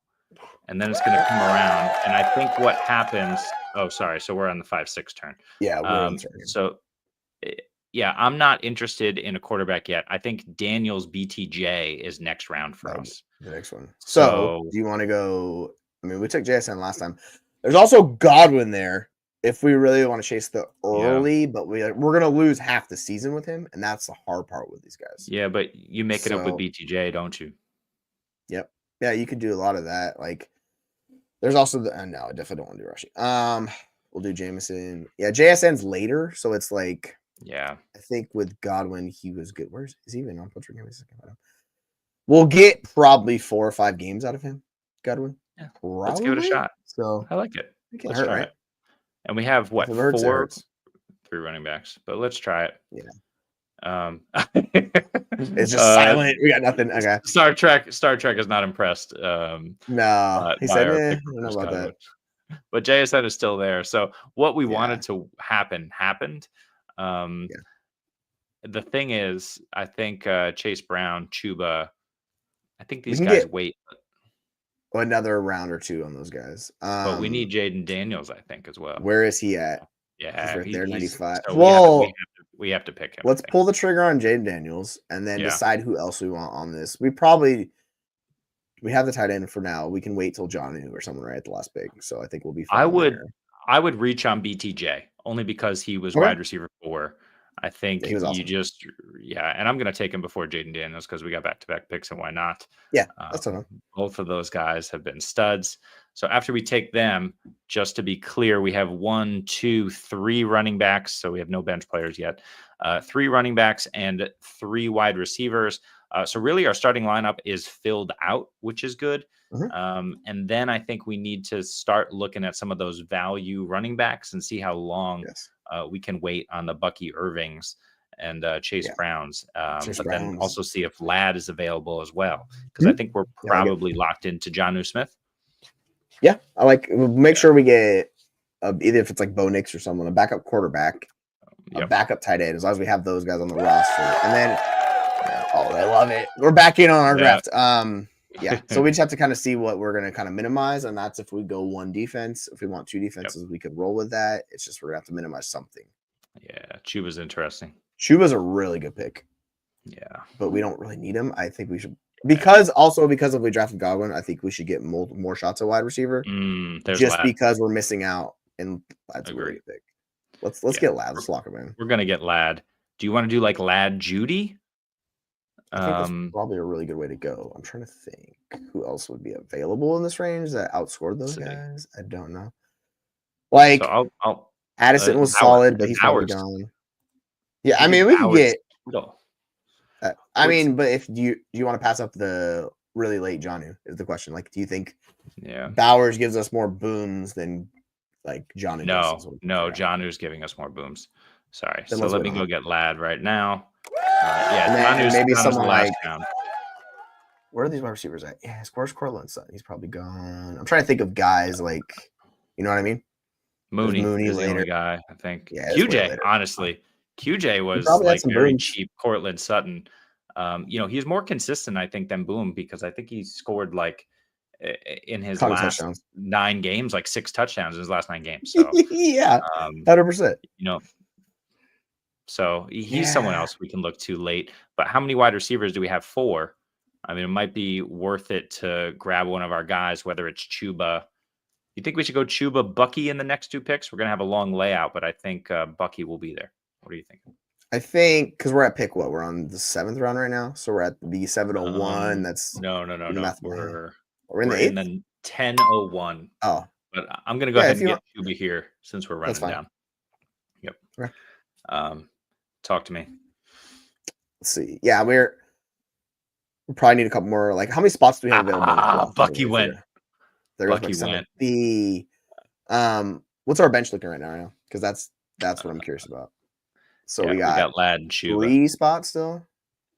And then it's going to come around. And I think what happens. Oh, sorry. So we're on the 5-6 turn.
Yeah.
I'm not interested in a quarterback yet. I think Daniels BTJ is next round for us.
The next one. So do you want to go? I mean, we took JSN last time. There's also Godwin there if we really want to chase the early, but we're going to lose half the season with him. And that's the hard part with these guys.
Yeah, but you make it up with BTJ, don't you?
Yep. Yeah, you could do a lot of that. Like, there's also no, I definitely don't want to do Rashi. We'll do Jameson. Yeah, JSN's later, so it's like, I think with Godwin he was good. Is he even on? We'll get probably 4 or 5 games out of him, Godwin.
Yeah, let's give it a shot.
So
I like it. Let's try it. And we have what 3 running backs, but let's try it.
Yeah.
It's
just silent. We got nothing. Okay.
Star Trek is not impressed.
No, he said, I don't know about that.
But JSN is still there. So what we wanted to happen happened. The thing is, I think Chase Brown, Chuba, I think these guys wait
another round or 2 on those guys.
But we need Jaden Daniels, I think, as well.
Where is he at?
Yeah,
he's right there, 95.
So we have to pick him.
Let's pull the trigger on Jaden Daniels and then decide who else we want on this. We have the tight end for now. We can wait till Jonnu or someone right at the last pick. So I think we'll be fine.
I would reach on BTJ only because he was wide receiver 4. I think you awesome. And I'm going to take him before Jaden Daniels because we got back-to-back picks, and why not?
Yeah, that's enough.
Both of those guys have been studs. So after we take them, just to be clear, we have 1, 2, 3 running backs. So we have no bench players yet. 3 running backs and 3 wide receivers. So really our starting lineup is filled out, which is good.
Mm-hmm.
And then I think we need to start looking at some of those value running backs and see how long we can wait on the Bucky Irvings and Chase Browns. Then also see if Ladd is available as well. Because I think we're probably locked into Jonnu Smith.
Yeah, make sure we get either if it's like Bo Nix or someone, a backup quarterback, a backup tight end, as long as we have those guys on the roster. And then, I love it. We're back in on our draft. So we just have to kind of see what we're going to kind of minimize, and that's if we go 1 defense. If we want 2 defenses, we could roll with that. It's just we're going to have to minimize something.
Yeah, Chuba's interesting.
Chuba's a really good pick.
Yeah,
but we don't really need him. I think we should. because if we drafted Godwin, I think we should get more shots at wide receiver.
There's
just
Lad.
because we're missing out, and that's a really good pick. Let's get Lad. Let's lock him in.
We're gonna get Lad. Do you want to do like Lad Judy?
I think that's probably a really good way to go. I'm trying to think who else would be available in this range that outscored those guys. I don't know. Like, so Addison was solid, but he's probably gone. Yeah, I mean, we could get. I mean, but if do you want to pass up the really late Jonnu is the question. Like, do you think Bowers gives us more booms than like Jonnu?
No, Jonnu's giving us more booms. Sorry. So let me go get Lad right now. Jonnu's
maybe someone
last
like
round.
Where are these wide receivers at? Yeah, where's Cortland's son? He's probably gone. I'm trying to think of guys like, you know what I mean?
Mooney is the only guy, I think. Yeah, QJ, honestly. QJ was like very cheap. Cortland Sutton. He's more consistent, I think, than Boom because I think he scored like in his last touchdowns. 9 games, like 6 touchdowns in his last 9 games. So
yeah, 100%.
So he's someone else we can look to late. But how many wide receivers do we have? 4. I mean, it might be worth it to grab one of our guys, whether it's Chuba. You think we should go Chuba, Bucky in the next 2 picks? We're gonna have a long layout, but I think Bucky will be there. What do you think?
I think because we're at pick what? We're on the 7th round right now, so we're at the 701. That's
no.
We're in the 8th?
In the 1001.
Oh,
but I'm gonna go ahead and get Chuba here since we're running down. Yep. Okay. Talk to me.
Let's see. Yeah, we probably need a couple more. Like, how many spots do we have available?
Bucky went.
Bucky went. What's our bench looking right now? Because that's what I'm curious about. So we got
Lad and Chuba.
3 spots still.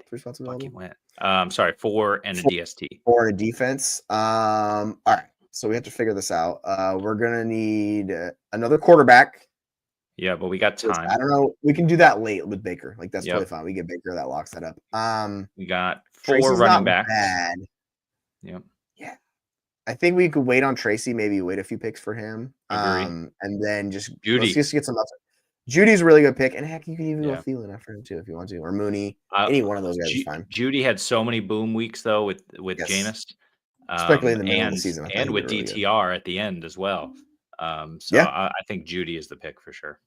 3 spots available.
Bucky went. Sorry, 4 and a DST.
4 and a defense. All right. So we have to figure this out. We're gonna need another quarterback.
Yeah, but we got time.
I don't know. We can do that late with Baker. Like that's totally fine. We get Baker, that locks that up.
We got 4
Tracy's
running backs.
Bad.
Yep.
Yeah. I think we could wait on Tracy, maybe wait a few picks for him.
Agree.
And then just
Judy.
Let's just get some upside. Judy's a really good pick. And heck, you can even go Thielen after him too if you want to. Or Mooney. Any one of those guys is fine.
Judy had so many boom weeks though with Jameis.
Especially in the middle of the season.
And with really DTR at the end as well. I think Judy is the pick for sure.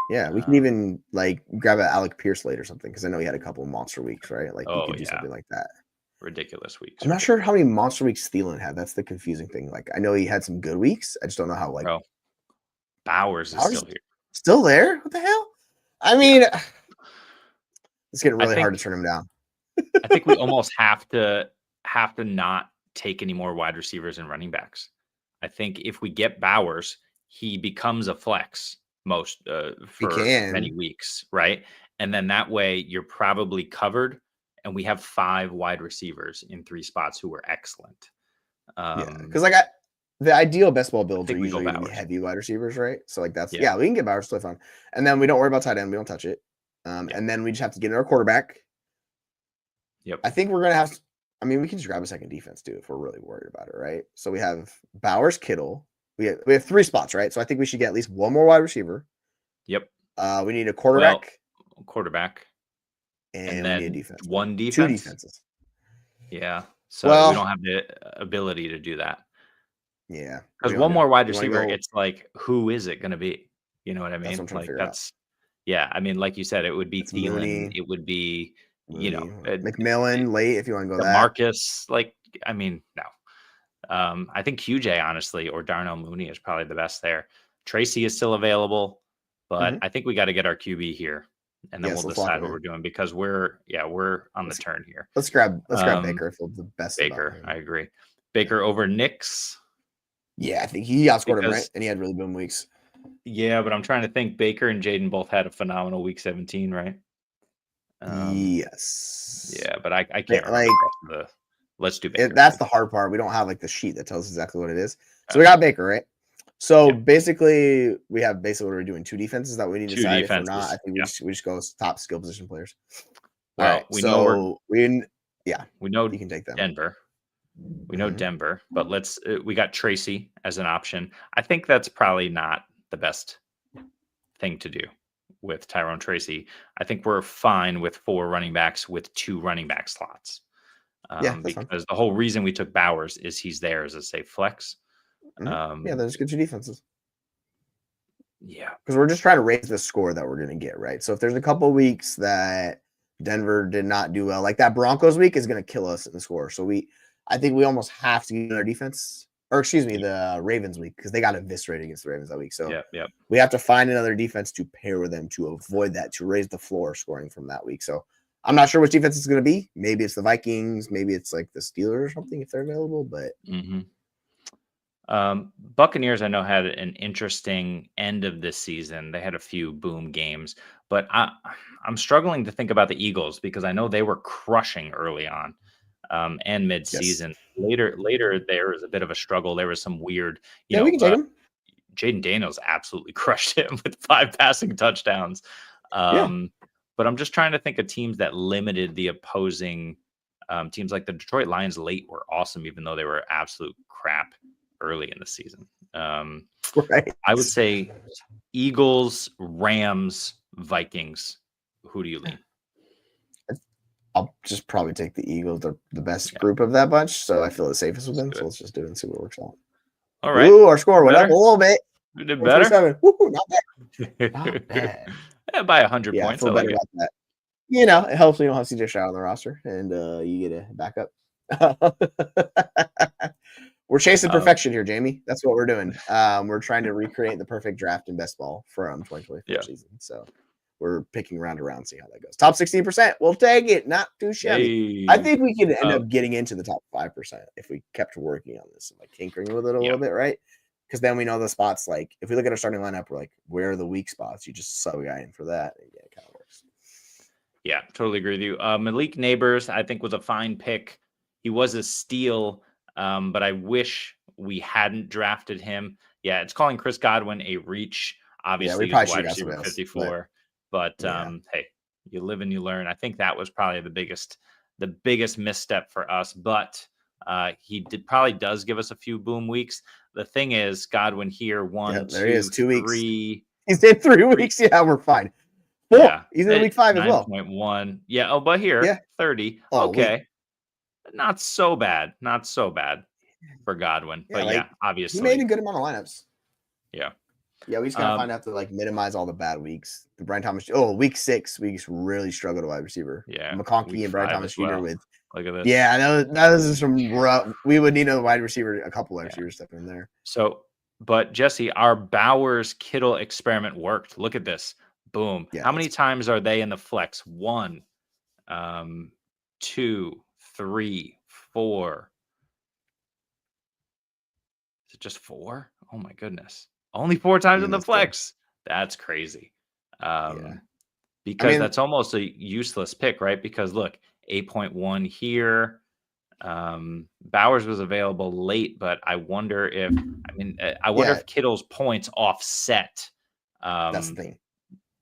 Yeah, we can even like grab an Alec Pierce late or something because I know he had a couple of monster weeks, right? Like we could do something like that.
Ridiculous weeks.
I'm not sure how many monster weeks Thielen had. That's the confusing thing. Like I know he had some good weeks. I just don't know how. Like
Bowers is still here.
Still there? What the hell? I mean, it's getting really hard to turn him down.
I think we almost have to not take any more wide receivers and running backs. I think if we get Bowers, he becomes a flex for many weeks, right? And then that way you're probably covered, and we have 5 wide receivers in 3 spots who were excellent.
Because like the ideal best ball builds are usually going to be heavy wide receivers, right? So like that's we can get Bowers still fun, and then we don't worry about tight end, we don't touch it, and then we just have to get in our quarterback.
Yep.
I think we're gonna have. I mean, we can just grab a second defense too if we're really worried about it, right? So we have Bowers, Kittle. We have 3 spots, right? So I think we should get at least 1 more wide receiver.
Yep.
We need a quarterback.
And
then
we need
a defense.
1 defense.
2 defenses.
Yeah. So we don't have the ability to do that.
Yeah.
Because 1 more wide receiver, it's like, who is it going to be? You know what I mean?
That's what I'm
like yeah. I mean, like you said, it would be Thielen.
Mooney,
it would be
McMillan late if you want to go that.
Marcus, like, I mean, no. I think QJ, honestly, or Darnell Mooney is probably the best there. Tracy is still available, but I think we got to get our QB here, and then we'll decide what we're doing because we're on the turn here.
Let's grab Baker. I feel the best.
Baker, I agree. Baker over Knicks.
Yeah, I think he outscored him, right? And he had really boom weeks.
Yeah, but I'm trying to think. Baker and Jaden both had a phenomenal week 17, right?
Yes.
Yeah, but I can't remember let's do Baker.
That's the hard part. We don't have like the sheet that tells us exactly what it is. So we got Baker, right? So basically, we have what we're doing 2 defenses that we need to decide. If we're not, I think we just go top skill position players.
Well, we know
you can take them.
Denver. We know Denver, but we got Tracy as an option. I think that's probably not the best thing to do with Tyrone Tracy. I think we're fine with 4 running backs with 2 running back slots.
Yeah, that's fine.
Because the whole reason we took Bowers is he's there as a safe flex.
Yeah, those good defenses.
Yeah,
because we're just trying to raise the score that we're going to get, right? So if there's a couple weeks that Denver did not do well, like that Broncos week is going to kill us in the score. So I think we almost have to get our defense, or excuse me, the Ravens week, because they got eviscerated against the Ravens that week. So we have to find another defense to pair with them to avoid that, to raise the floor scoring from that week. So I'm not sure which defense it's going to be. Maybe it's the Vikings, maybe it's like the Steelers or something if they're available, but
Buccaneers, I know, had an interesting end of this season. They had a few boom games, but I'm struggling to think about the Eagles because I know they were crushing early on and mid-season.
Yes.
Later, there was a bit of a struggle. There was some weird,
we can take them.
Jaden Daniels absolutely crushed him with 5 passing touchdowns. But I'm just trying to think of teams that limited the opposing teams. Like the Detroit Lions late were awesome, even though they were absolute crap early in the season.
Right.
I would say Eagles, Rams, Vikings. Who do you lean?
I'll just probably take the Eagles. They're the best group of that bunch, so I feel the safest with them. So let's just do it and see what works out.
All right.
Ooh, our score went up a little bit.
We did better.
Woo, not bad. Not bad.
By 100 points.
I feel better about that. You know, it helps we don't have CJ Stroud on the roster, and you get a backup. We're chasing perfection here, Jamie. That's what we're doing. We're trying to recreate the perfect draft in best ball from 2024 season. So we're picking round to round, see how that goes. Top 16%, we'll take it. Not too shabby. I think we could end up getting into the top 5% if we kept working on this and like tinkering with it a little bit, right? Because then we know the spots. Like if we look at our starting lineup, we're like, where are the weak spots? You just sub a guy in for that. And it kind of works.
Yeah, totally agree with you. Malik Neighbors, I think, was a fine pick. He was a steal. But I wish we hadn't drafted him. Yeah, it's calling Chris Godwin a reach. Obviously,
he's
wide receiver 54. But hey, you live and you learn. I think that was probably the biggest misstep for us. But he probably does give us a few boom weeks. The thing is, Godwin here, 1, 2, 3.
Weeks. He's in 3 weeks. Yeah, we're fine. 4. Yeah, he's in week 5 as well.
9.1. Yeah. Oh, but here, 30. Okay. Not so bad. Not so bad for Godwin. But obviously.
He made a good amount of lineups.
Yeah.
Yeah, we just gotta find out to like minimize all the bad weeks. The Brian Thomas. Oh, week 6, we just really struggled at wide receiver.
Yeah.
McConkey and Brian Thomas Jr. with.
Look at this.
Yeah, that was some rough. We would need a wide receiver, a couple extra years stepping in there.
So, but Jesse, our Bowers Kittle experiment worked. Look at this. Boom.
Yeah,
how many times are they in the flex? 1, 2, 3, 4. Is it just 4? Oh my goodness. Only 4 times in the flex. That's crazy. Because that's almost a useless pick, right? Because look, 8.1 here. Bowers was available late, but I wonder if if Kittle's points offset
that's the thing.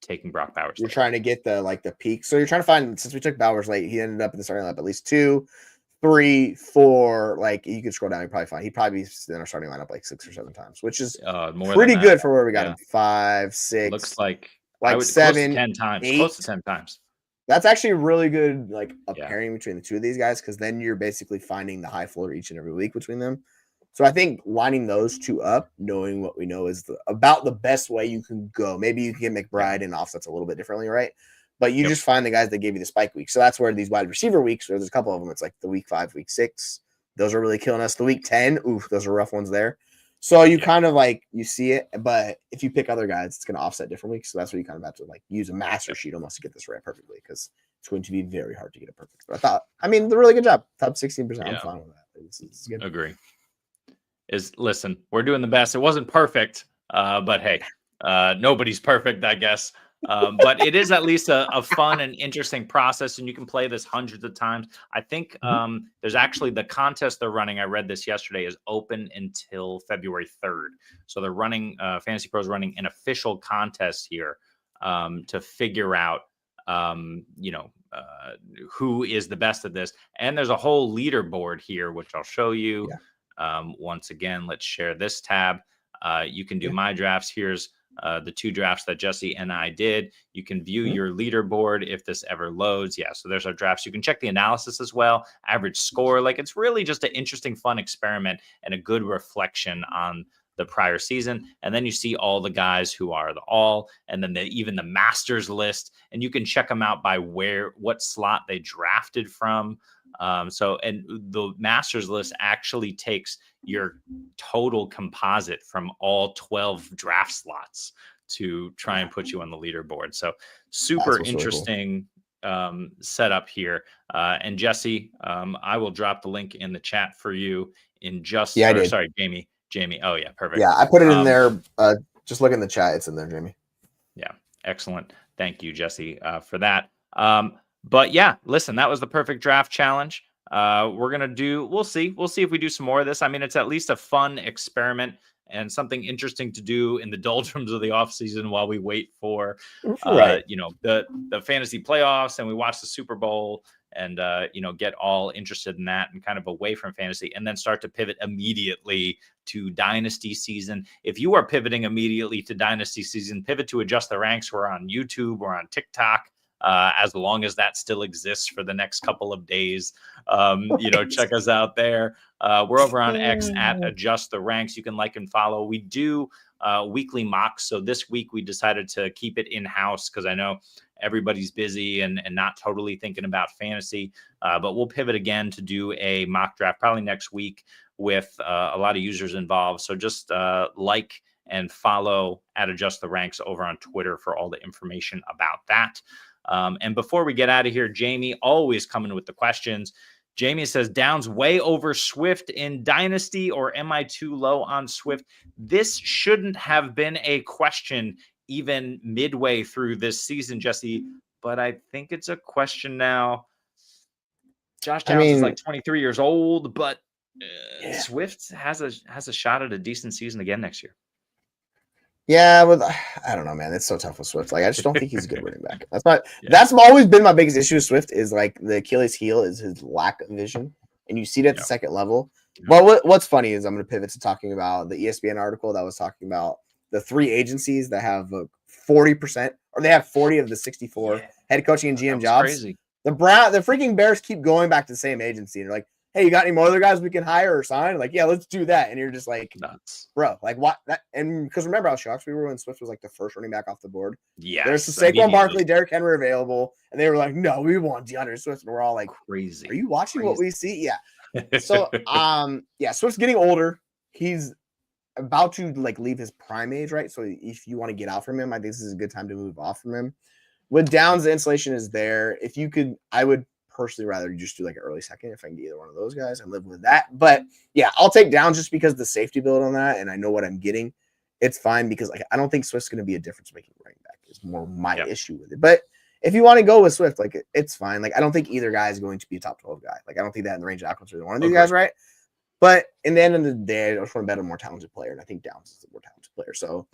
Taking Brock Bowers.
You're trying to get the peak. So you're trying to find, since we took Bowers late, he ended up in the starting lineup at least 2, 3, 4. Like you can scroll down, you probably find he'd probably be in our starting lineup like 6 or 7 times, which is pretty good for where we got him. 5, 6.
Looks like
7,
close to 10 times.
8.
Close to 10 times.
That's actually really good, like a pairing between the two of these guys, because then you're basically finding the high floor each and every week between them. So I think lining those two up, knowing what we know is about the best way you can go. Maybe you can get McBride and offsets a little bit differently, right? But you just find the guys that gave you the spike week. So that's where these wide receiver weeks, there's a couple of them. It's like the week 5, week 6. Those are really killing us. The week 10, those are rough ones there. So you kind of like, you see it, but if you pick other guys, it's going to offset different weeks. So that's where you kind of have to like use a master sheet almost to get this right perfectly, because it's going to be very hard to get it perfect. But they're really good job. Top 16%. I'm fine with that. This is good.
Agree. Listen, we're doing the best. It wasn't perfect, but hey, nobody's perfect, I guess. But it is at least a fun and interesting process, and you can play this hundreds of times. I think there's actually the contest they're running. I read this yesterday, is open until February 3rd. So they're running, Fantasy Pros running an official contest here to figure out, who is the best at this. And there's a whole leaderboard here, which I'll show you. Once again, let's share this tab. You can do my drafts. Here's the 2 drafts that Jesse and I did. You can view your leaderboard if this ever loads. Yeah, so there's our drafts. You can check the analysis as well, average score. Like, it's really just an interesting, fun experiment and a good reflection on the prior season. And then you see all the guys who are the all, and then even the masters list, and you can check them out by what slot they drafted from. And the masters list actually takes your total composite from all 12 draft slots to try and put you on the leaderboard. So super interesting setup here. And Jesse, I will drop the link in the chat for you in just, sorry, Jamie. Oh yeah. Perfect.
Yeah. I put it in there. Just look in the chat. It's in there, Jamie.
Yeah. Excellent. Thank you, Jesse, for that. But yeah, listen, that was the perfect draft challenge. We'll see if we do some more of this. I mean, it's at least a fun experiment and something interesting to do in the doldrums of the off season while we wait for, the fantasy playoffs, and we watch the Super Bowl and, get all interested in that and kind of away from fantasy, and then start to pivot immediately to dynasty season. If you are pivoting immediately to dynasty season, pivot to Adjust the Ranks. We're on YouTube, we're on TikTok. As long as that still exists for the next couple of days, check us out there. We're over on X at Adjust the Ranks. You can like and follow. We do weekly mocks. So this week we decided to keep it in-house because I know everybody's busy and not totally thinking about fantasy. But we'll pivot again to do a mock draft probably next week with a lot of users involved. So just like and follow at Adjust the Ranks over on Twitter for all the information about that. And before we get out of here, Jamie always coming with the questions. Jamie says, Downs way over Swift in Dynasty, or am I too low on Swift? This shouldn't have been a question even midway through this season, Jesse, but I think it's a question now. Josh Downs is like 23 years old, but Swift has a shot at a decent season again next year.
Yeah, I don't know, man. It's so tough with Swift. Like, I just don't think he's a good running back. That's always been my biggest issue with Swift is like the Achilles heel is his lack of vision, and you see it at the second level. Well, what's funny is I'm going to pivot to talking about the ESPN article that was talking about the 3 agencies that have 40%, or they have 40 of the 64 head coaching and GM jobs. Crazy. The freaking Bears keep going back to the same agency, and they're like, hey, you got any more other guys we can hire or sign? Like, yeah, let's do that. And you're just like, nuts, bro. Like, what? And because remember how shocked we were when Swift was like the first running back off the board. Yeah, there's Saquon Barkley, Derrick Henry available, and they were like, no, we want DeAndre Swift, and we're all like, crazy. Are you watching what we see? Yeah. So, Swift's getting older. He's about to like leave his prime age, right? So if you want to get out from him, I think this is a good time to move off from him. With Downs, the insulation is there. If you could, I would personally rather just do like an early second if I can get either one of those guys and live with that. But yeah, I'll take Downs just because the safety build on that, and I know what I'm getting. It's fine because like I don't think Swift's going to be a difference making running back. Is more my issue with it. But if you want to go with Swift, like it's fine. Like I don't think either guy is going to be a top 12 guy. Like I don't think that in the range of outcomes for one of these guys, right? But in the end of the day, I just want to bet a more talented player, and I think Downs is a more talented player. So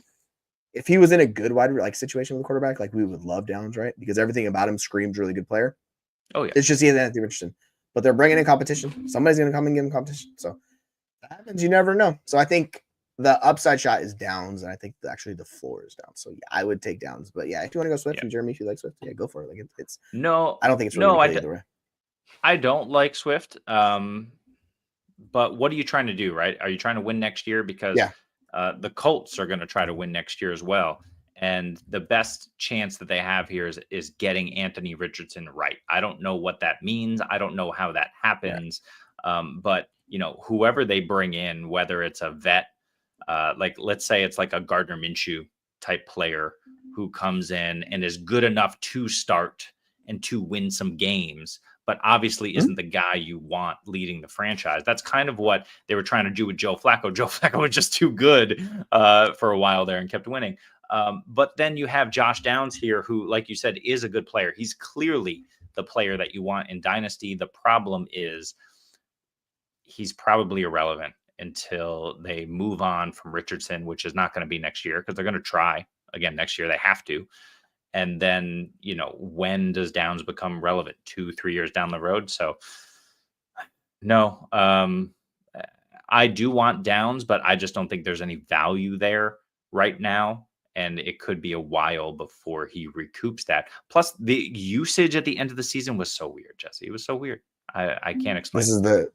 if he was in a good wide situation with a quarterback, like we would love Downs, right? Because everything about him screams really good player. Oh, yeah. It's just either that Richardson. But they're bringing in competition. Somebody's going to come and give them competition. So if that happens, you never know. So I think the upside shot is Downs, and I think actually the floor is Downs. So yeah, I would take Downs. But yeah, if you want to go Swift, and Jeremy, if you like Swift, yeah, go for it. Like it's
no,
I don't think it's really either way.
I don't like Swift. But what are you trying to do, right? Are you trying to win next year? Because the Colts are going to try to win next year as well. And the best chance that they have here is getting Anthony Richardson right. I don't know what that means. I don't know how that happens. But, whoever they bring in, whether it's a vet, like let's say it's like a Gardner Minshew type player who comes in and is good enough to start and to win some games, but obviously isn't the guy you want leading the franchise. That's kind of what they were trying to do with Joe Flacco. Joe Flacco was just too good for a while there and kept winning. But then you have Josh Downs here, who, like you said, is a good player. He's clearly the player that you want in Dynasty. The problem is he's probably irrelevant until they move on from Richardson, which is not going to be next year because they're going to try again next year. They have to. And then, when does Downs become relevant? 2-3 years down the road? So, no, I do want Downs, but I just don't think there's any value there right now. and it could be a while before he recoups that. Plus, the usage at the end of the season was so weird, Jesse. It was so weird. I can't explain.
This is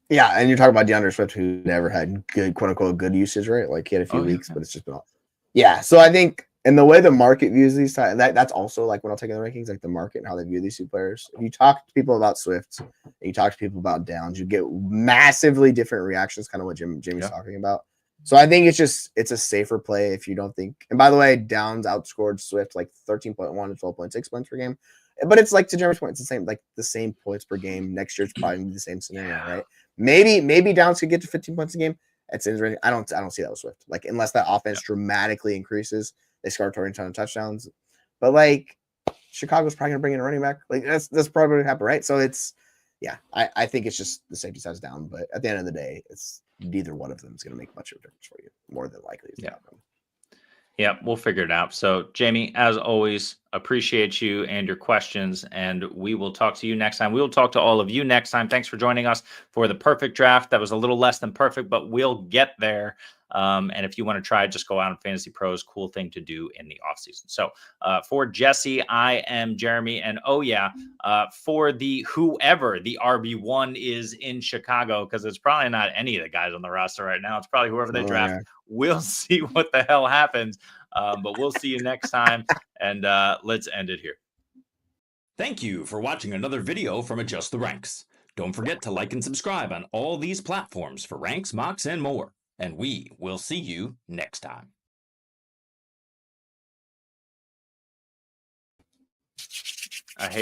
yeah, and you're talking about DeAndre Swift, who never had good, quote unquote, good usage, right? Like he had a few weeks, but it's just been all. Yeah, so I think, and the way the market views these, that's also like when I'll take in the rankings, like the market and how they view these two players. If you talk to people about Swift and you talk to people about Downs, you get massively different reactions, kind of what Jamie's talking about. So I think it's a safer play if you don't think. And by the way, Downs outscored Swift like 13.1 to 12.6 points per game. But it's like, to Jeremy's point, it's the same points per game. Next year it's probably gonna be the same scenario, right? Maybe Downs could get to 15 points a game. I don't see that with Swift. Like, unless that offense dramatically increases, they score a ton of touchdowns. But like, Chicago's probably gonna bring in a running back. Like that's probably gonna happen, right? So it's I think it's just the safety side's down. But at the end of the day, it's neither one of them is gonna make much of a difference for you. More than likely, is the outcome.
Yeah, we'll figure it out. So, Jamie, as always, appreciate you and your questions, and we will talk to you next time. We will talk to all of you next time. Thanks for joining us for the perfect draft. That was a little less than perfect, but we'll get there. And if you want to try, just go out on Fantasy Pros. Cool thing to do in the offseason. So for Jesse, I am Jeremy. And for whoever the RB1 is in Chicago, because it's probably not any of the guys on the roster right now. It's probably whoever they draft. Yeah. We'll see what the hell happens. But we'll see you next time. And let's end it here.
Thank you for watching another video from Adjust the Ranks. Don't forget to like and subscribe on all these platforms for ranks, mocks, and more. And we will see you next time.
I hate